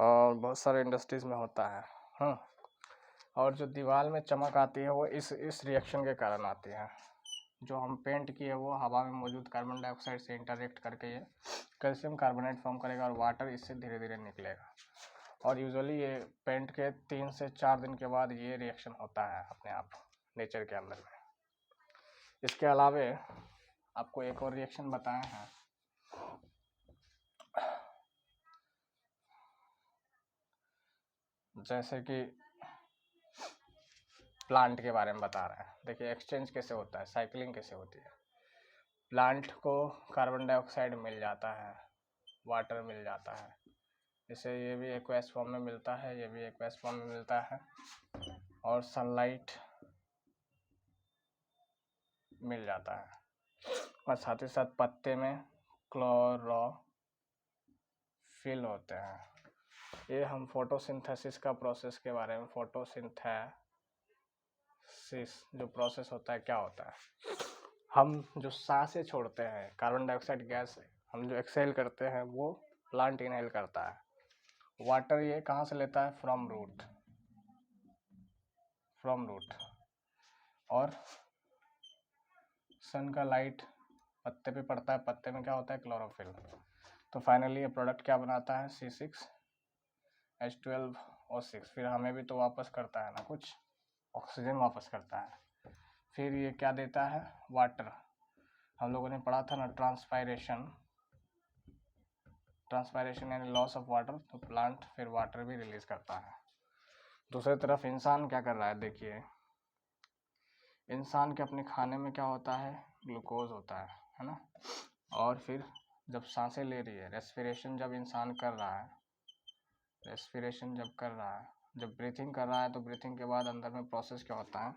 Speaker 1: और बहुत सारे इंडस्ट्रीज में होता है। और जो दीवार में चमक आती है वो इस रिएक्शन के कारण आती है। जो हम पेंट किए वो हवा में मौजूद कार्बन डाइऑक्साइड से इंटरेक्ट करके ये कैल्शियम कार्बोनेट फॉर्म करेगा और वाटर इससे धीरे धीरे निकलेगा। और यूजुअली ये पेंट के 3 से 4 दिन के बाद ये रिएक्शन होता है अपने आप नेचर के अंदर में। इसके अलावे आपको एक और रिएक्शन बताए हैं, जैसे कि प्लांट के बारे में बता रहे हैं। देखिए एक्सचेंज कैसे होता है, साइकिलिंग कैसे होती है। प्लांट को कार्बन डाइऑक्साइड मिल जाता है, वाटर मिल जाता है, जैसे ये भी एक्वस फॉर्म में मिलता है, ये भी एक्वस फॉर्म में मिलता है, और सनलाइट मिल जाता है, और साथ ही साथ पत्ते में क्लोरोफिल होते हैं। ये हम फोटोसिंथेसिस का प्रोसेस के बारे में, फोटोसिंथेसिस जो प्रोसेस होता है क्या होता है, हम जो सांसें छोड़ते हैं कार्बन डाइऑक्साइड गैस हम जो एक्सहेल करते हैं वो प्लांट इनहेल करता है। वाटर ये कहाँ से लेता है, फ्रॉम रूट, और सन का लाइट पत्ते पे पड़ता है, पत्ते में क्या होता है, क्लोरोफिल। तो फाइनली ये प्रोडक्ट क्या बनाता है, C6H12O6। फिर हमें भी तो वापस करता है ना, कुछ ऑक्सीजन वापस करता है। फिर ये क्या देता है, वाटर। हम लोगों ने पढ़ा था ना ट्रांसपायरेशन यानी लॉस ऑफ वाटर, तो प्लांट फिर वाटर भी रिलीज करता है। दूसरी तरफ इंसान क्या कर रहा है, देखिए इंसान के अपने खाने में क्या होता है, ग्लूकोज होता है ना। और फिर जब सांसें ले रही है, रेस्पिरेशन जब इंसान कर रहा है, जब ब्रीथिंग कर रहा है, तो ब्रीथिंग के बाद अंदर में प्रोसेस क्या होता है,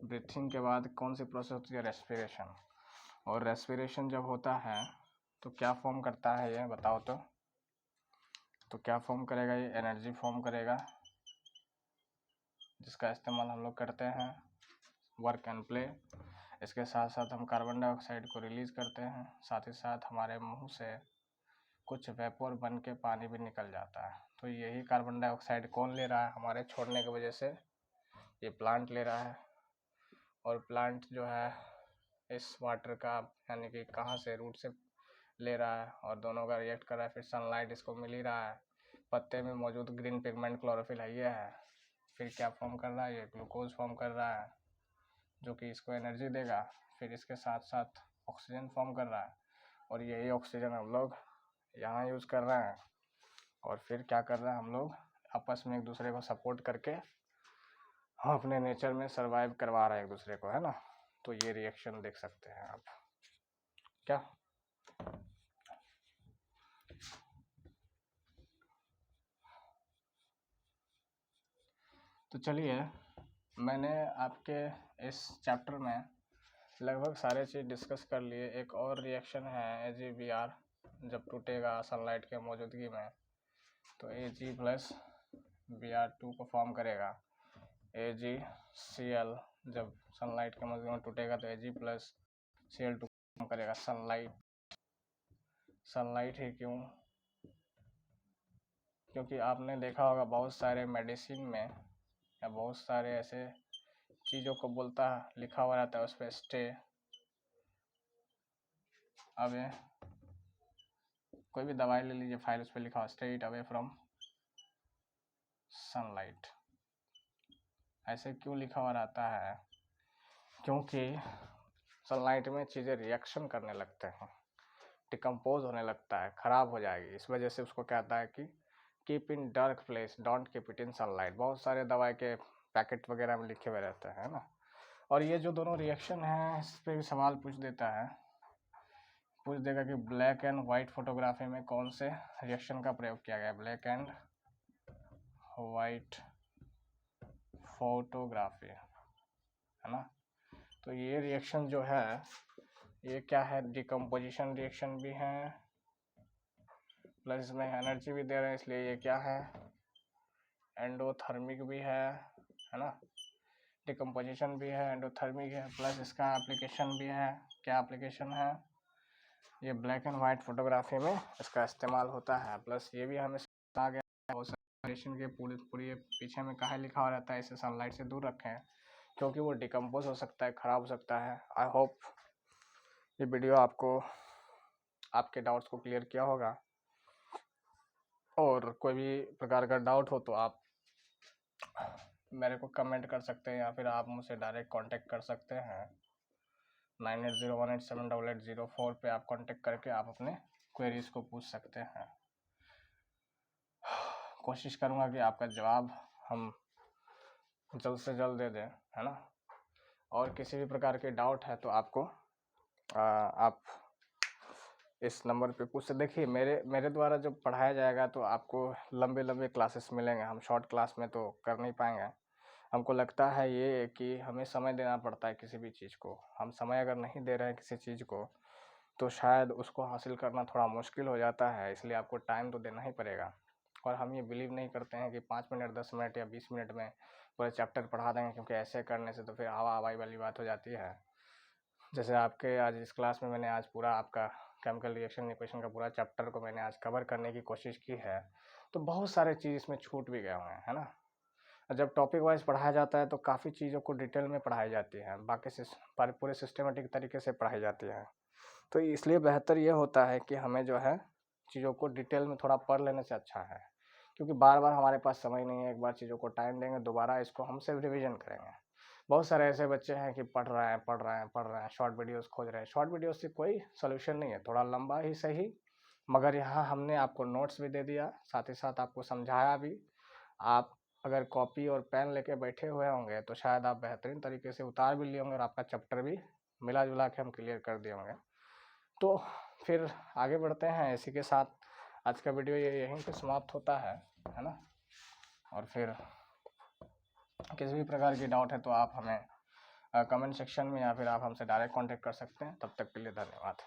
Speaker 1: ब्रीथिंग के बाद कौन सी प्रोसेस होती है, रेस्पिरेशन। और रेस्पिरेशन जब होता है तो क्या फॉर्म करता है, ये बताओ तो क्या फॉर्म करेगा, ये एनर्जी फॉर्म करेगा, जिसका इस्तेमाल हम लोग करते हैं वर्क एंड प्ले। इसके साथ साथ हम कार्बन डाइऑक्साइड को रिलीज करते हैं, साथ ही साथ हमारे मुंह से कुछ वेपोर बन के पानी भी निकल जाता है। तो यही कार्बन डाइऑक्साइड कौन ले रहा है, हमारे छोड़ने की वजह से ये प्लांट ले रहा है। और प्लांट जो है इस वाटर का यानी कि कहाँ से, रूट से ले रहा है, और दोनों का रिएक्ट कर रहा है। फिर सनलाइट इसको मिल ही रहा है, पत्ते में मौजूद ग्रीन पिगमेंट क्लोरोफिल है, ये है। फिर क्या फॉर्म कर रहा है, ये ग्लूकोज फॉर्म कर रहा है जो कि इसको एनर्जी देगा। फिर इसके साथ साथ ऑक्सीजन फॉर्म कर रहा है, और यही ऑक्सीजन हम लोग यहाँ यूज़ कर रहे हैं। और फिर क्या कर रहे हैं, हम लोग आपस में एक दूसरे को सपोर्ट करके हम अपने नेचर में सरवाइव करवा रहे हैं एक दूसरे को, है ना। तो ये रिएक्शन देख सकते हैं आप क्या। तो चलिए, मैंने आपके इस चैप्टर में लगभग सारे चीज़ डिस्कस कर लिए। एक और रिएक्शन है AgBr, जब टूटेगा सनलाइट के मौजूदगी में तो Ag प्लस Br2 को फॉर्म करेगा। AgCl जब सनलाइट के मौजूदगी में टूटेगा तो Ag प्लस Cl2 फॉर्म करेगा। सनलाइट ही क्यों, क्योंकि आपने देखा होगा बहुत सारे मेडिसिन में या बहुत सारे ऐसे चीज़ों को बोलता है, लिखा हुआ रहता है उस पर स्टे अवे, कोई भी दवाई ले लीजिए, फाइल उस पर लिखा हुआ स्टे अवे फ्रॉम सनलाइट। ऐसे क्यों लिखा हुआ रहता है, क्योंकि सनलाइट में चीज़ें रिएक्शन करने लगते हैं, डिकम्पोज होने लगता है, ख़राब हो जाएगी। इस वजह से उसको कहता है कि keep in dark place, don't keep it in sunlight. बहुत सारे दवाई के पैकेट वगैरह में लिखे हुए रहते हैं ना। और ये जो दोनों रिएक्शन हैं इस पर भी सवाल पूछ देगा कि ब्लैक एंड वाइट फोटोग्राफी में कौन से रिएक्शन का प्रयोग किया गया, ब्लैक एंड वाइट फोटोग्राफी, है ना। तो ये रिएक्शन जो है ये क्या है, डिकम्पोजिशन रिएक्शन भी है, प्लस इसमें एनर्जी भी दे रहे हैं, इसलिए ये क्या है, एंडोथर्मिक भी है ना। डिकम्पोजिशन भी है, एंडोथर्मिक है, प्लस इसका एप्लीकेशन भी है। क्या एप्लीकेशन है, ये ब्लैक एंड वाइट फोटोग्राफी में इसका इस्तेमाल होता है। प्लस ये भी हमें आ गया रेडिएशन के पूरे पीछे में कहाँ लिखा हुआ रहता है, इसे सनलाइट से दूर रखें क्योंकि वो डिकम्पोज हो सकता है, ख़राब हो सकता है। आई होप ये वीडियो आपको आपके डाउट्स को क्लियर किया होगा। और कोई भी प्रकार का डाउट हो तो आप मेरे को कमेंट कर सकते हैं या फिर आप मुझसे डायरेक्ट कांटेक्ट कर सकते हैं। 9801878804 पे आप कांटेक्ट करके आप अपने क्वेरीज को पूछ सकते हैं। कोशिश करूँगा कि आपका जवाब हम जल्द से जल्द दे दें, है ना। और किसी भी प्रकार के डाउट है तो आपको आप इस नंबर पे पूछ सकते। देखिए मेरे द्वारा जो पढ़ाया जाएगा तो आपको लंबे लंबे क्लासेस मिलेंगे, हम शॉर्ट क्लास में तो कर नहीं पाएंगे। हमको लगता है ये कि हमें समय देना पड़ता है किसी भी चीज़ को। हम समय अगर नहीं दे रहे हैं किसी चीज़ को तो शायद उसको हासिल करना थोड़ा मुश्किल हो जाता है, इसलिए आपको टाइम तो देना ही पड़ेगा। और हम ये बिलीव नहीं करते हैं कि 5 मिनट 10 मिनट या 20 मिनट में पूरे चैप्टर पढ़ा देंगे, क्योंकि ऐसे करने से तो फिर हवा हवाई वाली बात हो जाती है। जैसे आपके आज इस क्लास में मैंने आज पूरा आपका केमिकल रिएक्शन इक्वेशन का पूरा चैप्टर को मैंने आज कवर करने की कोशिश की है, तो बहुत सारे चीज़ इसमें छूट भी गए हुए हैं, है ना। जब टॉपिक वाइज पढ़ाया जाता है तो काफ़ी चीज़ों को डिटेल में पढ़ाई जाती है, बाकी से पूरे सिस्टमेटिक तरीके से पढ़ाई जाती है। तो इसलिए बेहतर ये होता है कि हमें जो है चीज़ों को डिटेल में थोड़ा पढ़ लेने से अच्छा है, क्योंकि बार बार हमारे पास समय नहीं है। एक बार चीज़ों को टाइम देंगे, दोबारा इसको हम सिर्फ रिवीजन करेंगे। बहुत सारे ऐसे बच्चे हैं कि पढ़ रहे हैं, शॉर्ट वीडियोस खोज रहे हैं। शॉर्ट वीडियोस से कोई सोल्यूशन नहीं है, थोड़ा लंबा ही सही, मगर यहाँ हमने आपको नोट्स भी दे दिया, साथ ही साथ आपको समझाया भी। आप अगर कॉपी और पेन लेके बैठे हुए होंगे तो शायद आप बेहतरीन तरीके से उतार भी लिए होंगे और आपका चैप्टर भी मिला जुला के हम क्लियर कर दिए होंगे। तो फिर आगे बढ़ते हैं। इसी के साथ आज का वीडियो ये यहीं पे समाप्त होता है ना। और फिर किसी भी प्रकार की डाउट है तो आप हमें कमेंट सेक्शन में या फिर आप हमसे डायरेक्ट कांटेक्ट कर सकते हैं। तब तक के लिए धन्यवाद।